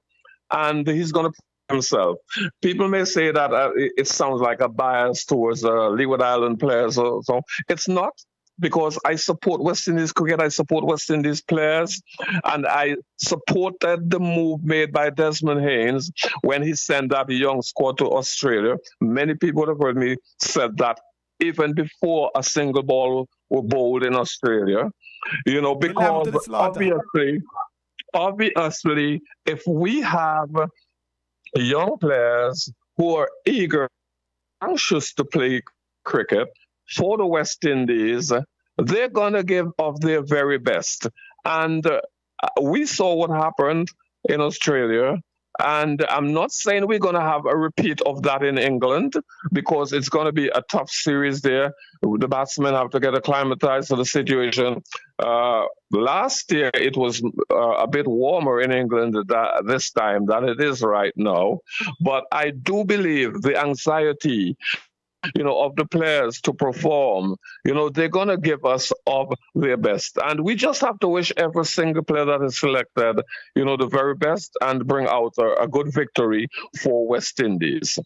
and he's going to prove himself. People may say that it sounds like a bias towards Leeward Island players or so. It's not, because I support West Indies cricket, I support West Indies players, and I supported the move made by Desmond Haynes when he sent that young squad to Australia. Many people have heard me said that even before a single ball was bowled in Australia, because obviously, if we have young players who are eager, anxious to play cricket for the West Indies, they're going to give of their very best. And we saw what happened in Australia. And I'm not saying we're going to have a repeat of that in England, because it's going to be a tough series there. The batsmen have to get acclimatized to the situation. Last year, it was a bit warmer in England this time than it is right now. But I do believe the anxiety of the players to perform, they're going to give us of their best. And we just have to wish every single player that is selected, the very best, and bring out a good victory for West Indies.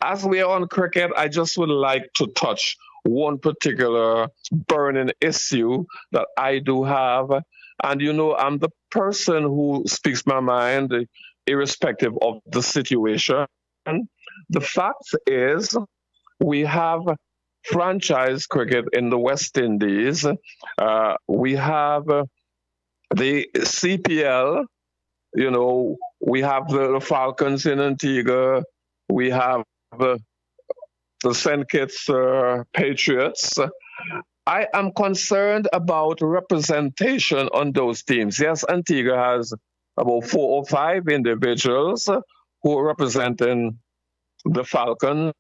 As we are on cricket, I just would like to touch one particular burning issue that I do have. And, I'm the person who speaks my mind, irrespective of the situation. The fact is, we have franchise cricket in the West Indies. We have the CPL, we have the Falcons in Antigua, we have the St. Kitts Patriots. I am concerned about representation on those teams. Yes, Antigua has about 4 or 5 individuals who are representing the Falcons.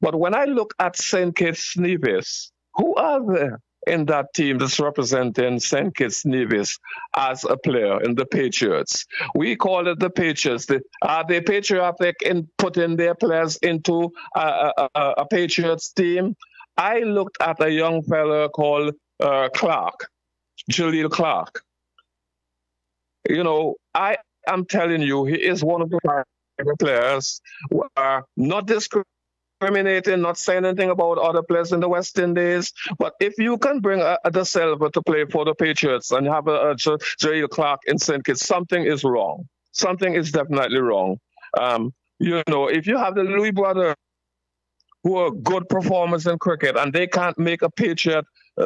But when I look at St. Kitts Nevis, who are there in that team that's representing St. Kitts Nevis as a player in the Patriots? We call it the Patriots. Are they patriotic in putting their players into a Patriots team? I looked at a young fellow called Clark, Jaleel Clark. I am telling you, he is one of the players who are not discriminating, not saying anything about other players in the West Indies. But if you can bring a De Silva to play for the Patriots and have a Jaleel Clark in St. Kitts, something is wrong. Something is definitely wrong. If you have the Louis brothers who are good performers in cricket and they can't make a Patriot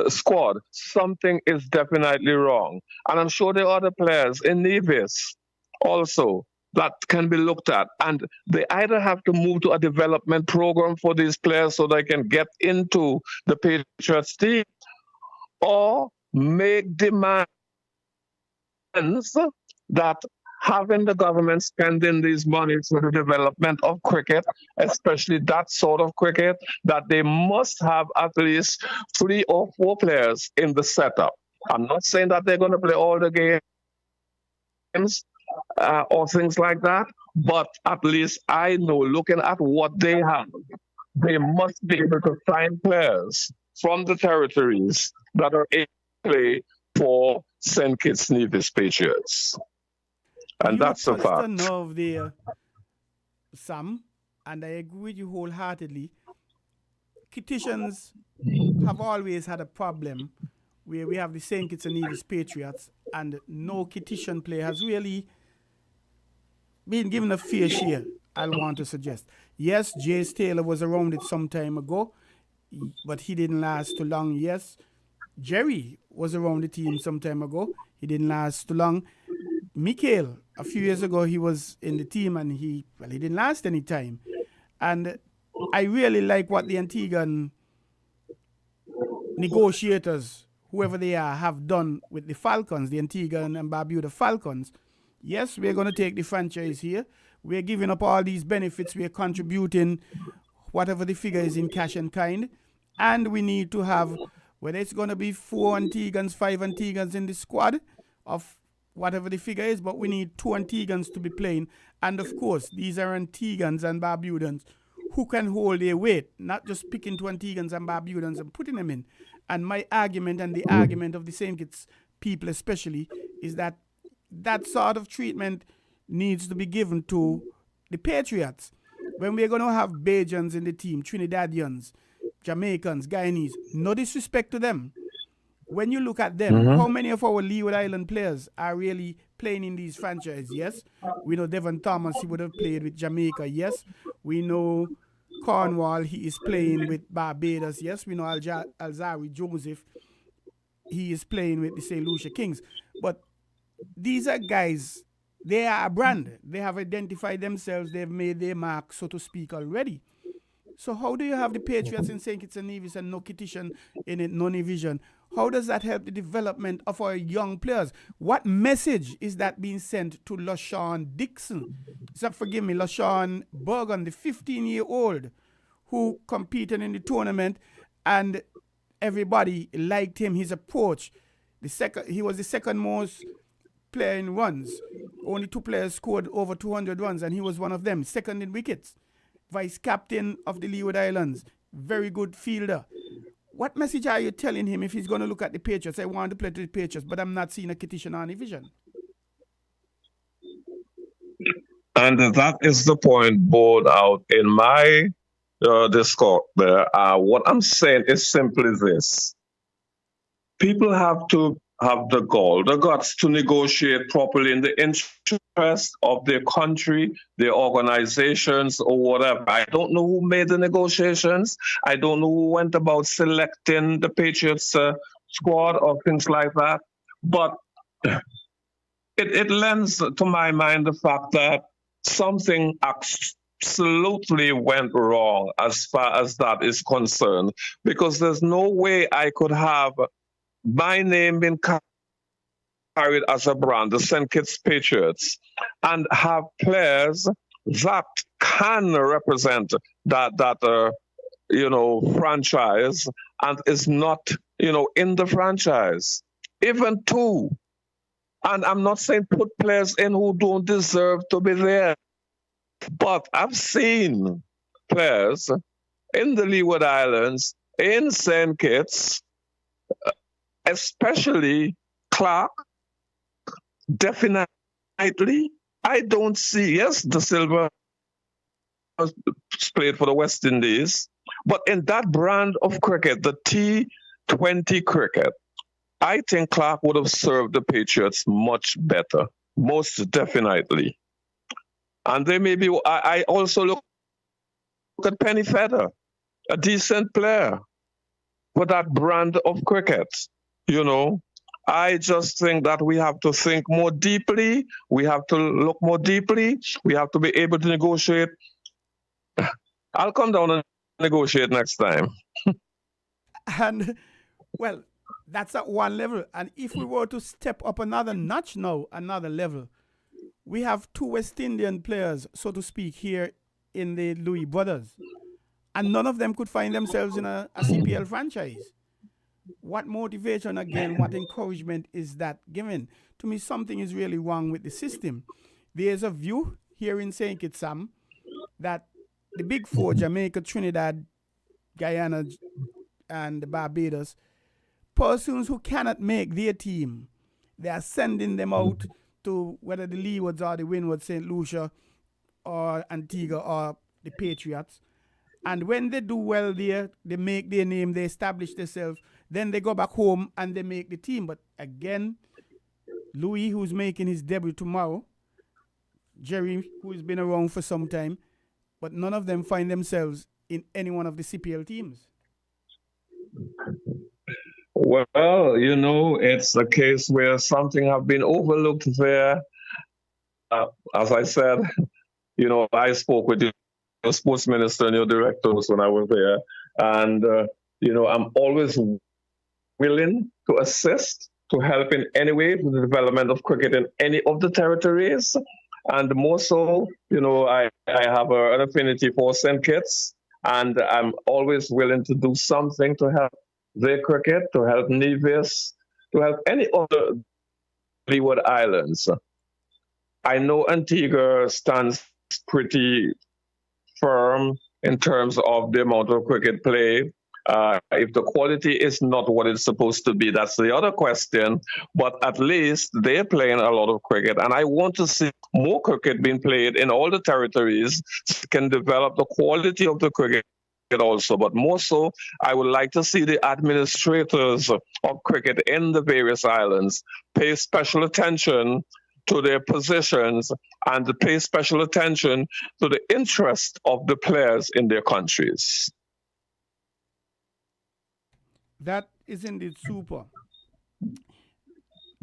squad, something is definitely wrong. And I'm sure there are other players in Nevis also that can be looked at. And they either have to move to a development program for these players so they can get into the Patriots team, or make demands that having the government spending these monies for the development of cricket, especially that sort of cricket, that they must have at least 3 or 4 players in the setup. I'm not saying that they're going to play all the games or things like that, but at least I know, looking at what they have, they must be able to find players from the territories that are able to play for St. Kitts Nevis Patriots. And that's a fact. You touched a nerve there, Sam, and I agree with you wholeheartedly. Kittitians have always had a problem where we have the St. Kitts and Nevis Patriots, and no Kittitian player has really been given a fair share, I want to suggest. Yes, Jace Taylor was around it some time ago, but he didn't last too long. Yes, Jerry was around the team some time ago. He didn't last too long. Mikhail, a few years ago, he was in the team and he didn't last any time. And I really like what the Antiguan negotiators, whoever they are, have done with the Falcons, the Antiguan and Barbuda Falcons. Yes, we're going to take the franchise here. We're giving up all these benefits. We're contributing whatever the figure is in cash and kind. And we need to have, whether it's going to be 4 Antiguans, 5 Antiguans in the squad of whatever the figure is, but we need 2 Antiguans to be playing. And of course, these are Antiguans and Barbudans who can hold their weight, not just picking Antiguans and Barbudans and putting them in. And my argument and the argument of the St. Kitts people especially is that that sort of treatment needs to be given to the Patriots. When we're going to have Bajans in the team, Trinidadians, Jamaicans, Guyanese, no disrespect to them. When you look at them, how many of our Leeward Island players are really playing in these franchises? Yes. We know Devon Thomas, he would have played with Jamaica. Yes. We know Cornwall, he is playing with Barbados. Yes. We know Alzari Joseph, he is playing with the St. Lucia Kings. But these are guys, they are a brand. They have identified themselves. They've made their mark, so to speak, already. So how do you have the Patriots in St. Kitts and Nevis and no Kittian in it, no division? How does that help the development of our young players? What message is that being sent to LaShawn Dixon? So forgive me, LaShawn Burgon, the 15-year-old who competed in the tournament, and everybody liked him, his approach. He was the second most player in runs. Only 2 players scored over 200 runs, and he was one of them, second in wickets. Vice captain of the Leeward Islands, very good fielder. What message are you telling him if he's going to look at the Patriots? I want to play to the Patriots, but I'm not seeing a Kittian or division. And that is the point borne out in my discourse there. What I'm saying is simply this. People have to have the gall, the guts to negotiate properly in the interest of their country, their organizations, or whatever. I don't know who made the negotiations. I don't know who went about selecting the Patriots squad or things like that. But it lends to my mind the fact that something absolutely went wrong as far as that is concerned, because there's no way I could have my name being carried as a brand, the St. Kitts Patriots, and have players that can represent that franchise and is not, in the franchise. Even 2. And I'm not saying put players in who don't deserve to be there, but I've seen players in the Leeward Islands, in St. Kitts, especially Clark, definitely. I don't see, yes, the Silver played for the West Indies, but in that brand of cricket, the T20 cricket, I think Clark would have served the Patriots much better, most definitely. And they may be, I also look at Penny Feather, a decent player for that brand of cricket. I just think that we have to think more deeply. We have to look more deeply. We have to be able to negotiate. I'll come down and negotiate next time. And, well, that's at one level. And if we were to step up another notch now, another level, we have 2 West Indian players, so to speak, here in the Louis brothers. And none of them could find themselves in a CPL franchise. What motivation, again, what encouragement is that given? To me, something is really wrong with the system. There's a view here in St. Kitts, Sam, that the big 4, Jamaica, Trinidad, Guyana, and Barbados, persons who cannot make their team, they are sending them out to whether the Leewards or the Windward, St. Lucia, or Antigua, or the Patriots. And when they do well there, they make their name, they establish themselves, then they go back home and they make the team. But again, Louis, who's making his debut tomorrow, Jerry, who's been around for some time, but none of them find themselves in any one of the CPL teams. Well, it's a case where something have been overlooked there. As I said, I spoke with the sports minister and your directors when I was there. And, I'm always willing to assist, to help in any way with the development of cricket in any of the territories. And more so, I have an affinity for St. Kitts, and I'm always willing to do something to help their cricket, to help Nevis, to help any other Leeward Islands. I know Antigua stands pretty firm in terms of the amount of cricket play. If the quality is not what it's supposed to be, that's the other question. But at least they're playing a lot of cricket. And I want to see more cricket being played in all the territories, can develop the quality of the cricket also. But more so, I would like to see the administrators of cricket in the various islands pay special attention to their positions and to pay special attention to the interest of the players in their countries. That is indeed super.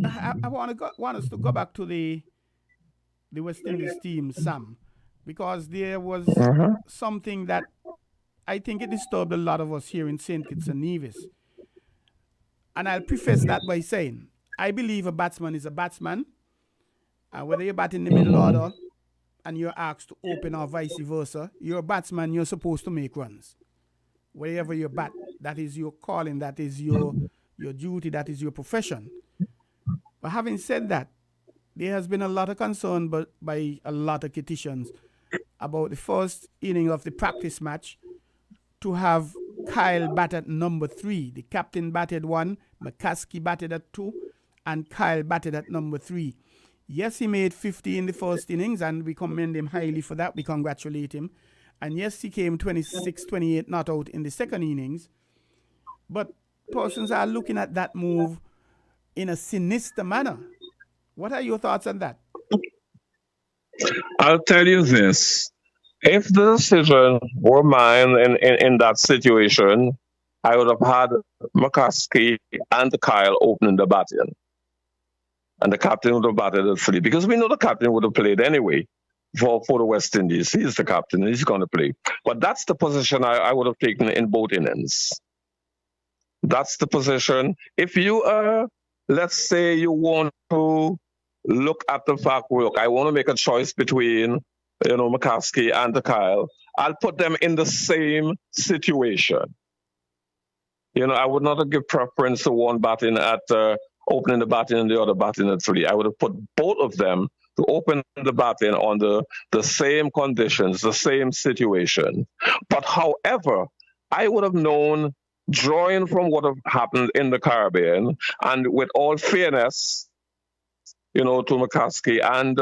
I want us to go back to the West Indies team, Sam, because there was something that I think it disturbed a lot of us here in St. Kitts and Nevis. And I'll preface that by saying, I believe a batsman is a batsman. Whether you bat in the middle order and you're asked to open or vice versa, you're a batsman, you're supposed to make runs. Wherever you bat, that is your calling, that is your duty, that is your profession. But having said that, there has been a lot of concern by a lot of Kittitians about the first inning of the practice match to have Kyle bat at number 3. The captain batted 1, McCaskey batted at 2, and Kyle batted at number 3. Yes, he made 50 in the first innings, and we commend him highly for that. We congratulate him. And yes, he came 26, 28 not out in the second innings. But persons are looking at that move in a sinister manner. What are your thoughts on that? I'll tell you this. If the decision were mine in that situation, I would have had McCaskey and Kyle opening the batting. And the captain would have batted at 3, because we know the captain would have played anyway for the West Indies. He's the captain, he's going to play. But that's the position I would have taken in both innings. That's the position. If you let's say you want to look at the fact, look, I want to make a choice between, McCaskey and Kyle, I'll put them in the same situation. I would not give preference to one batting at opening the batting and the other batting at 3. I would have put both of them to open the batting on the same conditions, the same situation. But however, I would have known, drawing from what have happened in the Caribbean, and with all fairness, to McCaskey and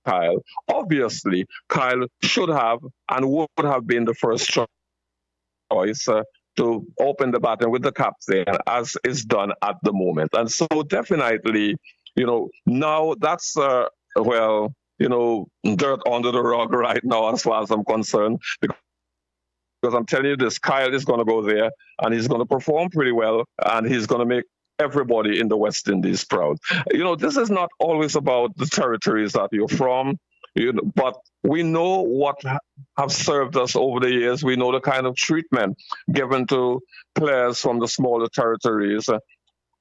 Kyle, obviously Kyle should have and would have been the first choice to open the batting with the captain, as is done at the moment. And so definitely, now that's, dirt under the rug right now as far as I'm concerned. Because I'm telling you this, Kyle is going to go there and he's going to perform pretty well and he's going to make everybody in the West Indies proud. This is not always about the territories that you're from, but we know what have served us over the years. We know the kind of treatment given to players from the smaller territories.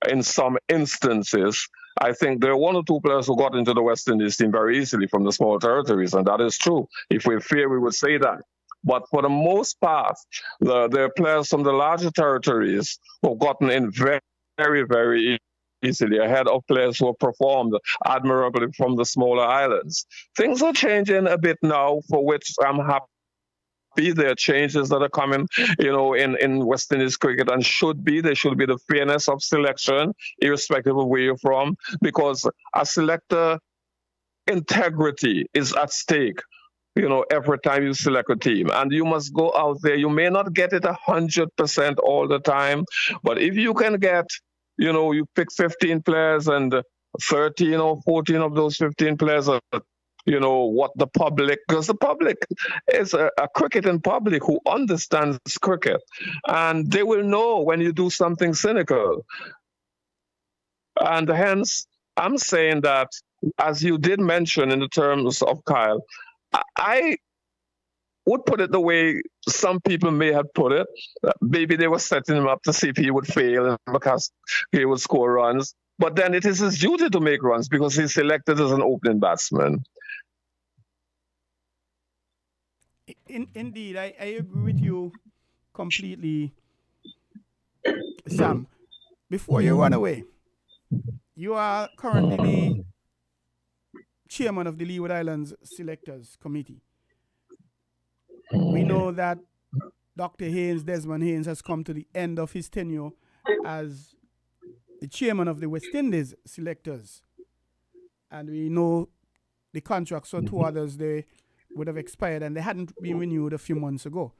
In some instances, I think there are 1 or 2 players who got into the West Indies team very easily from the smaller territories, and that is true. If we're fair, we would say that. But for the most part, there are players from the larger territories who have gotten in very, very, very easily, ahead of players who have performed admirably from the smaller islands. Things are changing a bit now, for which I'm happy. There are changes that are coming, in West Indies cricket, and there should be the fairness of selection, irrespective of where you're from, because a selector integrity is at stake. Every time you select a team, and you must go out there. You may not get it 100% all the time, but if you can get, you pick 15 players and 13 or 14 of those 15 players are, what the public, because the public is a cricketing public who understands cricket, and they will know when you do something cynical. And hence, I'm saying that, as you did mention in the terms of Kyle, I would put it the way some people may have put it. Maybe they were setting him up to see if he would fail because he would score runs. But then it is his duty to make runs because he's selected as an opening batsman. Indeed, I agree with you completely, Sam. Before you run away, you are currently the chairman of the Leeward Islands Selectors Committee. We know that Dr. Haynes, Desmond Haynes, has come to the end of his tenure as the chairman of the West Indies selectors. And we know the contracts for two others, they would have expired and they hadn't been renewed a few months ago.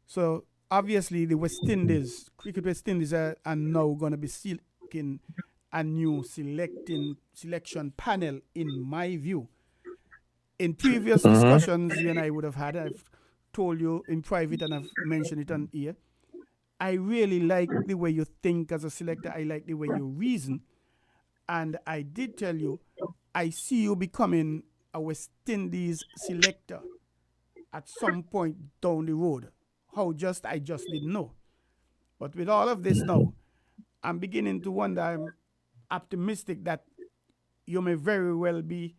So obviously the West Indies, Cricket West Indies are now going to be seeking a new selection panel, in my view. In previous discussions you and I would have had, I've told you in private and I've mentioned it on here, I really like the way you think as a selector. I like the way you reason. And I did tell you, I see you becoming a West Indies selector at some point down the road. How I just didn't know. But with all of this now, I'm beginning to wonder, I'm optimistic that you may very well be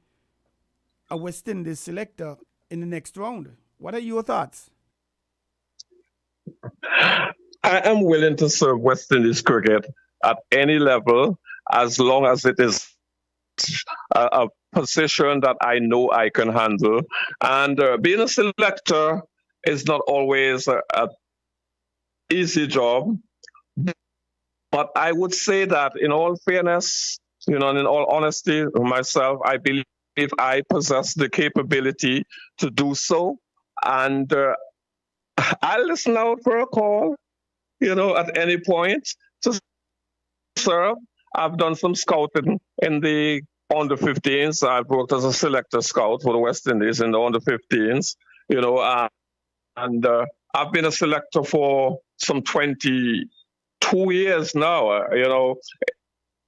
a West Indies selector in the next round. What are your thoughts? I am willing to serve West Indies cricket at any level as long as it is a position that I know I can handle. And being a selector is not always an easy job. But I would say that in all fairness, and in all honesty myself, I believe I possess the capability to do so. And I listen out for a call, at any point to serve. I've done some scouting in the under 15s. I've worked as a selector scout for the West Indies in the under 15s, and I've been a selector for some 22 years now,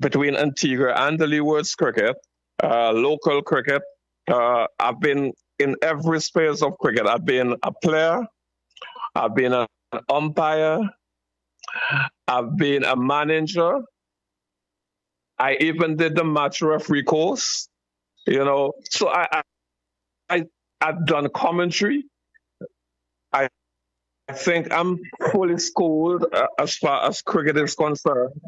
between Antigua and the Leewards cricket, local cricket. I've been in every space of cricket. I've been a player, I've been an umpire, I've been a manager. I even did the match referee course, So I've done commentary. I think I'm fully schooled as far as cricket is concerned.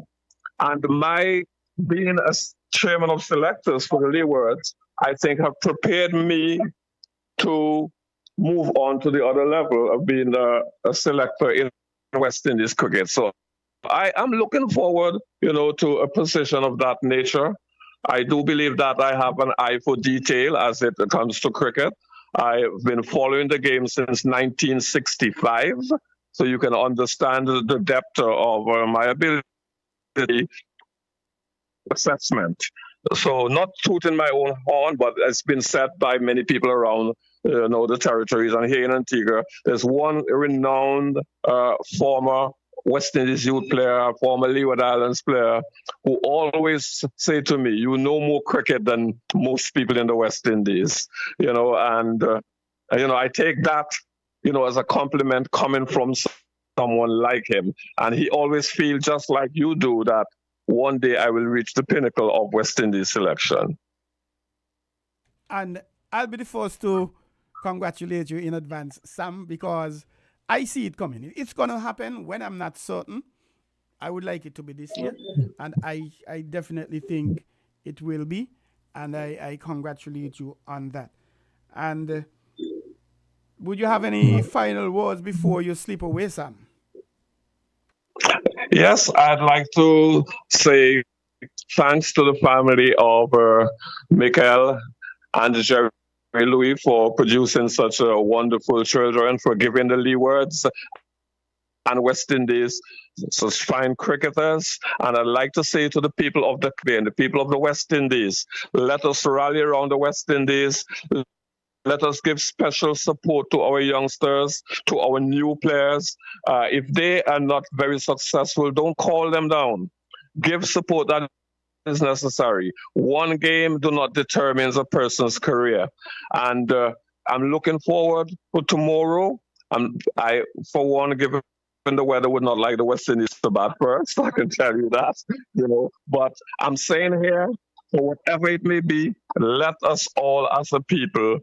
And my being a chairman of selectors for the Leewards, I think have prepared me to move on to the other level of being a selector in West Indies cricket. So I am looking forward, to a position of that nature. I do believe that I have an eye for detail as it comes to cricket. I've been following the game since 1965, so you can understand the depth of my ability assessment. So not tooting my own horn, but it's been said by many people around the territories. And here in Antigua, there's one renowned former West Indies youth player, former Leeward Islands player, who always say to me, you know more cricket than most people in the West Indies, and I take that, as a compliment coming from someone like him. And he always feels just like you do that one day I will reach the pinnacle of West Indies selection. And I'll be the first to congratulate you in advance, Sam, because I see it coming. It's going to happen when I'm not certain. I would like it to be this year. And I definitely think it will be. And I congratulate you on that. And would you have any final words before you slip away, Sam? Yes, I'd like to say thanks to the family of Michael and Jerry Louis for producing such a wonderful children, for giving the Leewards and West Indies such fine cricketers. And I'd like to say to the people of the Caribbean, the people of the West Indies, let us rally around the West Indies. Let us give special support to our youngsters, to our new players. If they are not very successful, don't call them down. Give support that is necessary. One game do not determine a person's career. And I'm looking forward to tomorrow. I, for one, given the weather, would not like the West Indies to bat first. I can tell you that, But I'm saying here, for whatever it may be, let us all as a people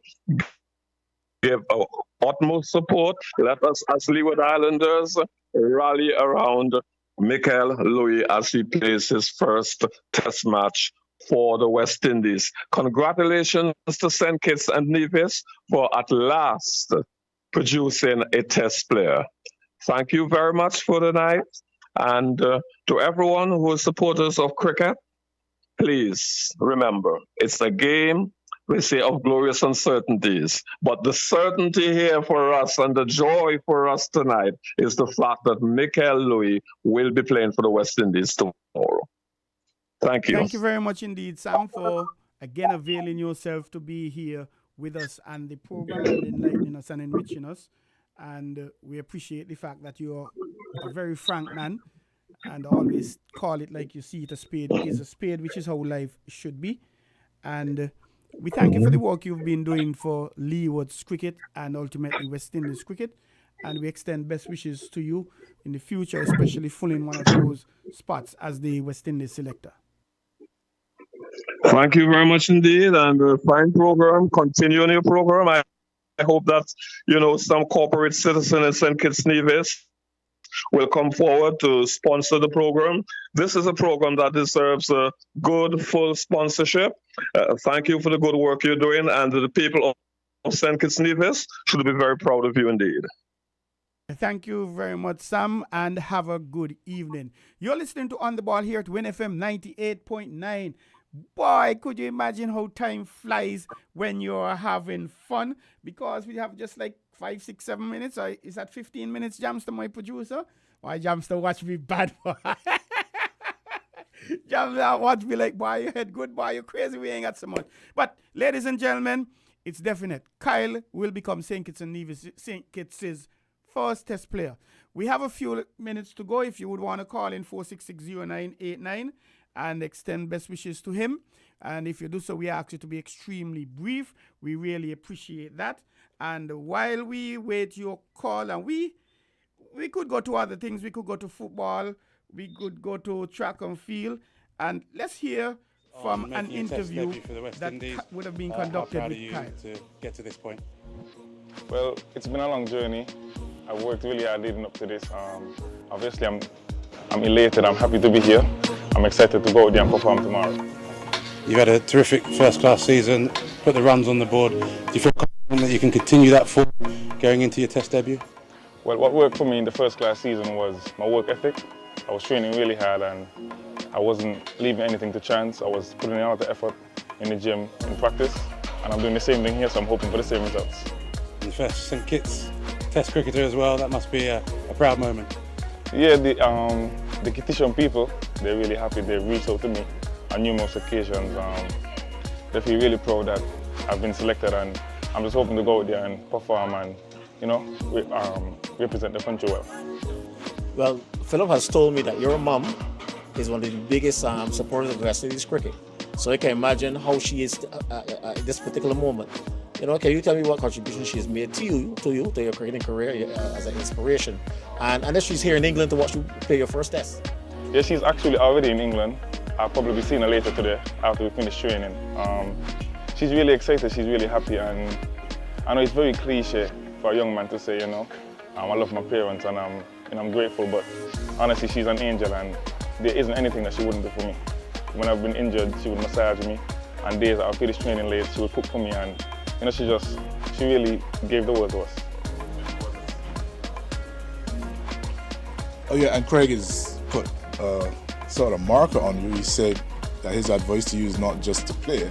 give our utmost support. Let us, as Leeward Islanders, rally around Michael Louis as he plays his first test match for the West Indies. Congratulations to St. Kitts and Nevis for at last producing a test player. Thank you very much for tonight. And to everyone who is supporters of cricket, please remember, it's a game, we say, of glorious uncertainties. But the certainty here for us and the joy for us tonight is the fact that Michael Louis will be playing for the West Indies tomorrow. Thank you. Thank you very much indeed, Sam, for again availing yourself to be here with us and the program and enlightening us and enriching us. And we appreciate the fact that you're a very frank man and always call it like you see it. A spade is a spade, which is how life should be. And we thank you for the work you've been doing for Leeward's cricket and ultimately West Indies cricket. And we extend best wishes to you in the future, especially filling one of those spots as the West Indies selector. Thank you very much indeed, and a fine program. Continue on your program. I hope that, some corporate citizen in St. Kitts Nevis will come forward to sponsor the program. This is a program that deserves a good, full sponsorship. Thank you for the good work you're doing, and the people of St. Kitts Nevis should be very proud of you indeed. Thank you very much, Sam, and have a good evening. You're listening to On the Ball here at Win FM 98.9. Boy, could you imagine how time flies when you're having fun? Because we have just like 5, 6, 7 minutes. Or is that 15 minutes, Jamster, my producer? Why, Jamster, watch me bad, boy. Jamster, watch me like, boy, your head good, boy, you're crazy, we ain't got so much. But, ladies and gentlemen, it's definite. Kyle will become St. Kitts and Nevis, St. Kitts' first test player. We have a few minutes to go. If you would want to call in 4660989 and extend best wishes to him. And if you do so, we ask you to be extremely brief. We really appreciate that. And while we wait your call, and we could go to other things. We could go to football. We could go to track and field. And let's hear from an interview that would have been conducted with Kyle. To get to this point? Well, it's been a long journey. I worked really hard leading up to this. Obviously, I'm elated. I'm happy to be here. I'm excited to go out there and perform tomorrow. You've had a terrific first-class season, put the runs on the board. Do you feel confident that you can continue that form going into your test debut? Well, what worked for me in the first-class season was my work ethic. I was training really hard and I wasn't leaving anything to chance. I was putting in a lot of effort in the gym, in practice, and I'm doing the same thing here, so I'm hoping for the same results. And first St. Kitts test cricketer as well, that must be a proud moment. Yeah, the Kittitian people, they're really happy. They've reached out to me on numerous occasions. They feel really proud that I've been selected, and I'm just hoping to go out there and perform and, represent the country well. Well, Philip has told me that your mom is one of the biggest supporters of West Indies cricket. So you can imagine how she is at this particular moment. Can you tell me what contribution she's made to your cricketing career as an inspiration? And then she's here in England to watch you play your first test. Yeah, she's actually already in England. I'll probably be seeing her later today after we finish training. She's really excited, she's really happy, and I know it's very cliche for a young man to say, I love my parents and I'm grateful, but honestly, she's an angel and there isn't anything that she wouldn't do for me. When I've been injured, she would massage me, and days I'll finish training late, she would cook for me, and she really gave the world to us. Oh yeah, and Craig has put sort of marker on you. He said that his advice to you is not just to play,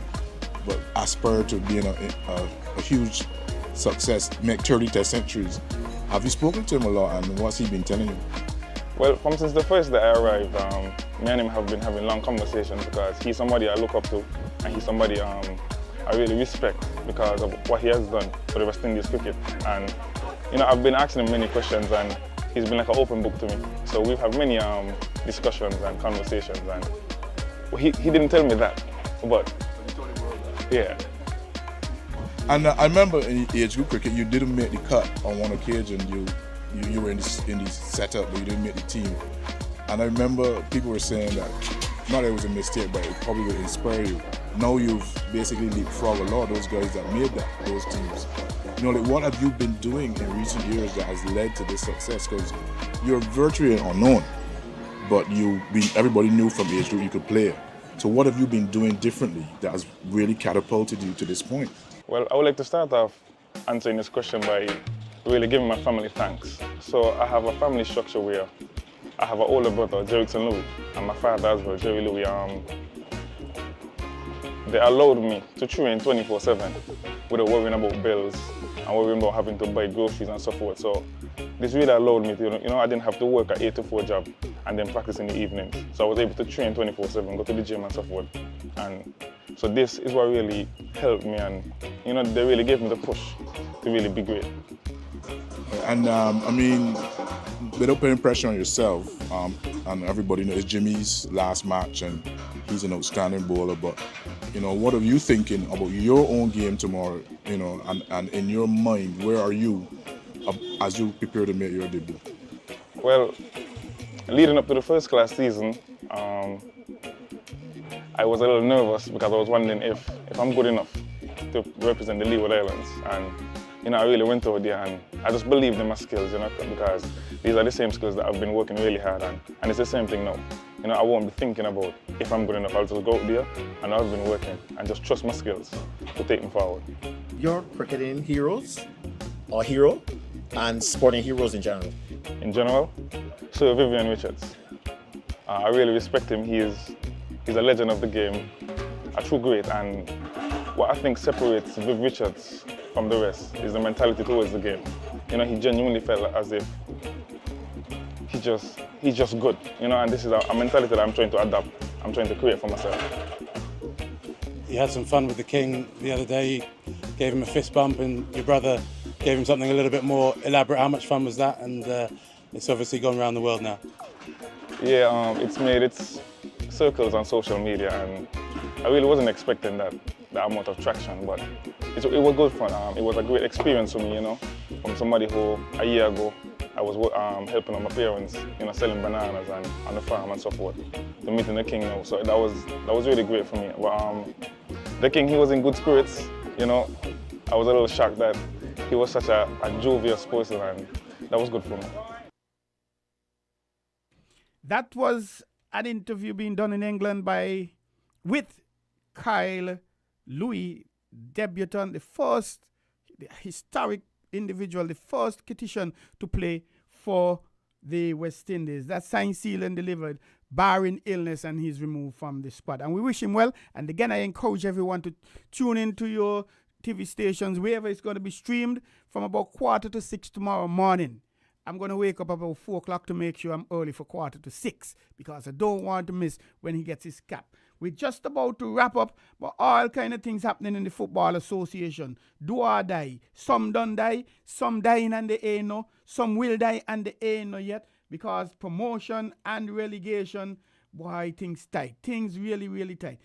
but aspire to being a huge success, make 30 test centuries. Have you spoken to him a lot, and what's he been telling you? Well, since the first day I arrived, me and him have been having long conversations because he's somebody I look up to, and he's somebody I really respect because of what he has done for the West Indies cricket. And I've been asking him many questions, and he's been like an open book to me. So we've had many discussions and conversations, and he didn't tell me that, but yeah. And I remember in age group cricket, you didn't make the cut on one occasion. You were in the setup, but you didn't make the team. And I remember people were saying that not that it was a mistake, but it probably would inspire you. Now you've basically leapfrogged a lot of those guys that made those teams. What have you been doing in recent years that has led to this success? Because you're virtually unknown, but everybody knew from age group you could play. So what have you been doing differently that has really catapulted you to this point? Well, I would like to start off answering this question by really giving my family thanks. So I have a family structure where I have an older brother, Jerickson Louis, and my father as well, Jerry Louis. They allowed me to train 24/7 without worrying about bills and worrying about having to buy groceries and so forth. So this really allowed me to, I didn't have to work an 8 to 4 job and then practice in the evenings. So I was able to train 24/7, go to the gym and so forth. And so this is what really helped me, and they really gave me the push to really be great. And I mean, without putting pressure on yourself, and everybody knows it's Jimmy's last match and he's an outstanding bowler, but what are you thinking about your own game tomorrow, and in your mind, where are you as you prepare to make your debut? Well, leading up to the first class season, I was a little nervous because I was wondering if I'm good enough to represent the Leeward Islands. And I really went out there and I just believed in my skills, because these are the same skills that I've been working really hard on. And it's the same thing now. I won't be thinking about if I'm good enough. I'll just go out there and I've been working and just trust my skills to take them forward. Your cricketing heroes, or hero, and sporting heroes in general? In general, Sir Vivian Richards. I really respect him. He's a legend of the game, a true great. And what I think separates Viv Richards from the rest is the mentality towards the game. He genuinely felt as if he's just good, and this is a mentality that I'm trying to adapt, I'm trying to create for myself. You had some fun with the King the other day, you gave him a fist bump and your brother gave him something a little bit more elaborate. How much fun was that? And it's obviously gone around the world now. Yeah, it's made its circles on social media, and I really wasn't expecting that amount of traction, but it was good fun. It was a great experience for me, from somebody who a year ago I was helping on my parents, selling bananas and on the farm and so forth, to meeting the King now. So that was really great for me. But the King, he was in good spirits. I was a little shocked that he was such a jovial person, and that was good for me. That was an interview being done in England with Kyle Louis, debutant, the historic individual, the first Kititian to play for the West Indies. That's signed, sealed, and delivered, barring illness, and he's removed from the squad. And we wish him well. And again, I encourage everyone to tune into your TV stations, wherever it's going to be streamed, from about 5:45 tomorrow morning. I'm going to wake up about 4 o'clock to make sure I'm early for 5:45, because I don't want to miss when he gets his cap. We're just about to wrap up, but all kind of things happening in the Football Association. Do or die. Some done die, some dying and they ain't no, some will die and they ain't no yet, because promotion and relegation, boy, things tight. Things really, really tight.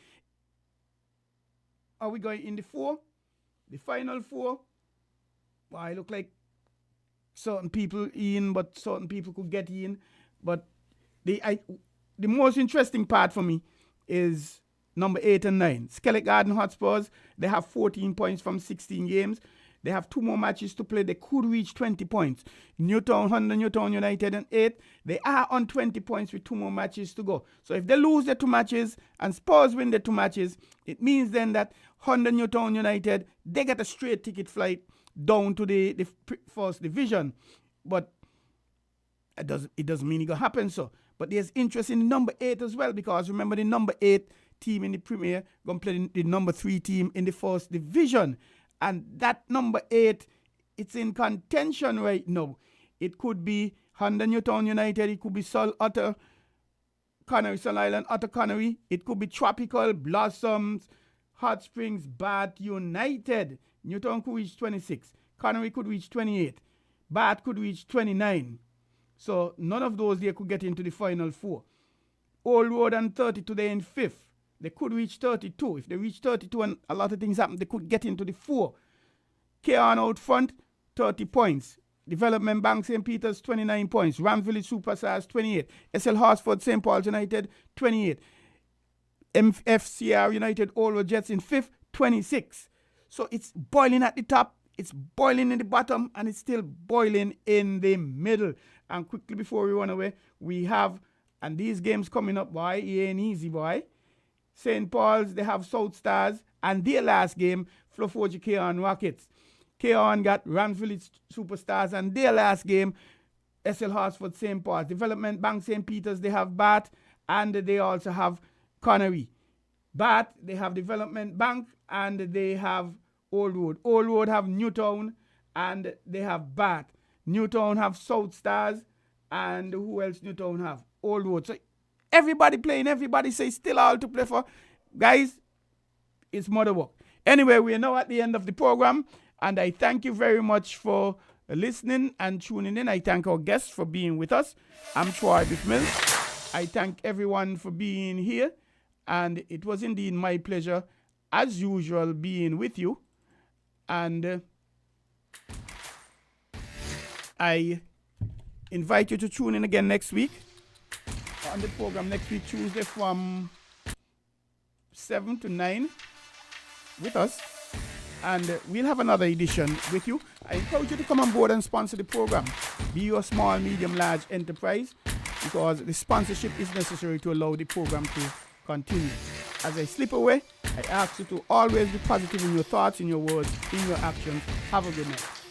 Are we going in the 4? The final 4? Boy, look like certain people in, but certain people could get in. But the most interesting part for me is number 8 and 9. Skellig Garden Hotspurs, they have 14 points from 16 games. They have 2 more matches to play. They could reach 20 points. Honda Newtown United and 8, they are on 20 points with 2 more matches to go. So if they lose the 2 matches and Spurs win the 2 matches, it means then that Honda Newtown United, they get a straight ticket flight down to the first division. But it doesn't mean it going to happen so. But there's interest in number 8 as well, because remember, the number 8 team in the Premier going to play the number 3 team in the first division. And that number 8, it's in contention right now. It could be Honda Newtown United, it could be Sol Island, Otter Connery, it could be Tropical, Blossoms, Hot Springs, Bath United. Newtown could reach 26. Connery could reach 28. Bath could reach 29. So none of those there could get into the final 4. Old Road and 32, they're in 5th. They could reach 32. If they reach 32 and a lot of things happen, they could get into the 4. Kearn out front, 30 points. Development Bank St. Peter's, 29 points. Ram Village Superstars, 28. SL Horsford St. Paul's United, 28. MFCR United Old Road Jets in 5th, 26. So it's boiling at the top, it's boiling in the bottom, and it's still boiling in the middle. And quickly before we run away, we have, and these games coming up, boy, it ain't easy, boy. St. Paul's, they have South Stars, and their last game, Fluff Kearn Rockets. K1 got Ramsville Superstars, and their last game, SL Horsford St. Paul's. Development Bank St. Peter's, they have Bath, and they also have Connery. Bath, they have Development Bank, and they have Old Road. Old Road have Newtown, and they have Bath. Newtown have South Stars, and who else Newtown have? Old Road. So everybody playing, everybody say still all to play for. Guys, it's mother work. Anyway, we are now at the end of the program, and I thank you very much for listening and tuning in. I thank our guests for being with us. I'm Troy Biff Mills. I thank everyone for being here, and it was indeed my pleasure, as usual, being with you. And I invite you to tune in again next week on the program next week, Tuesday from 7 to 9 with us. And we'll have another edition with you. I encourage you to come on board and sponsor the program. Be your small, medium, large enterprise, because the sponsorship is necessary to allow the program to continue. As I slip away, I ask you to always be positive in your thoughts, in your words, in your actions. Have a good night.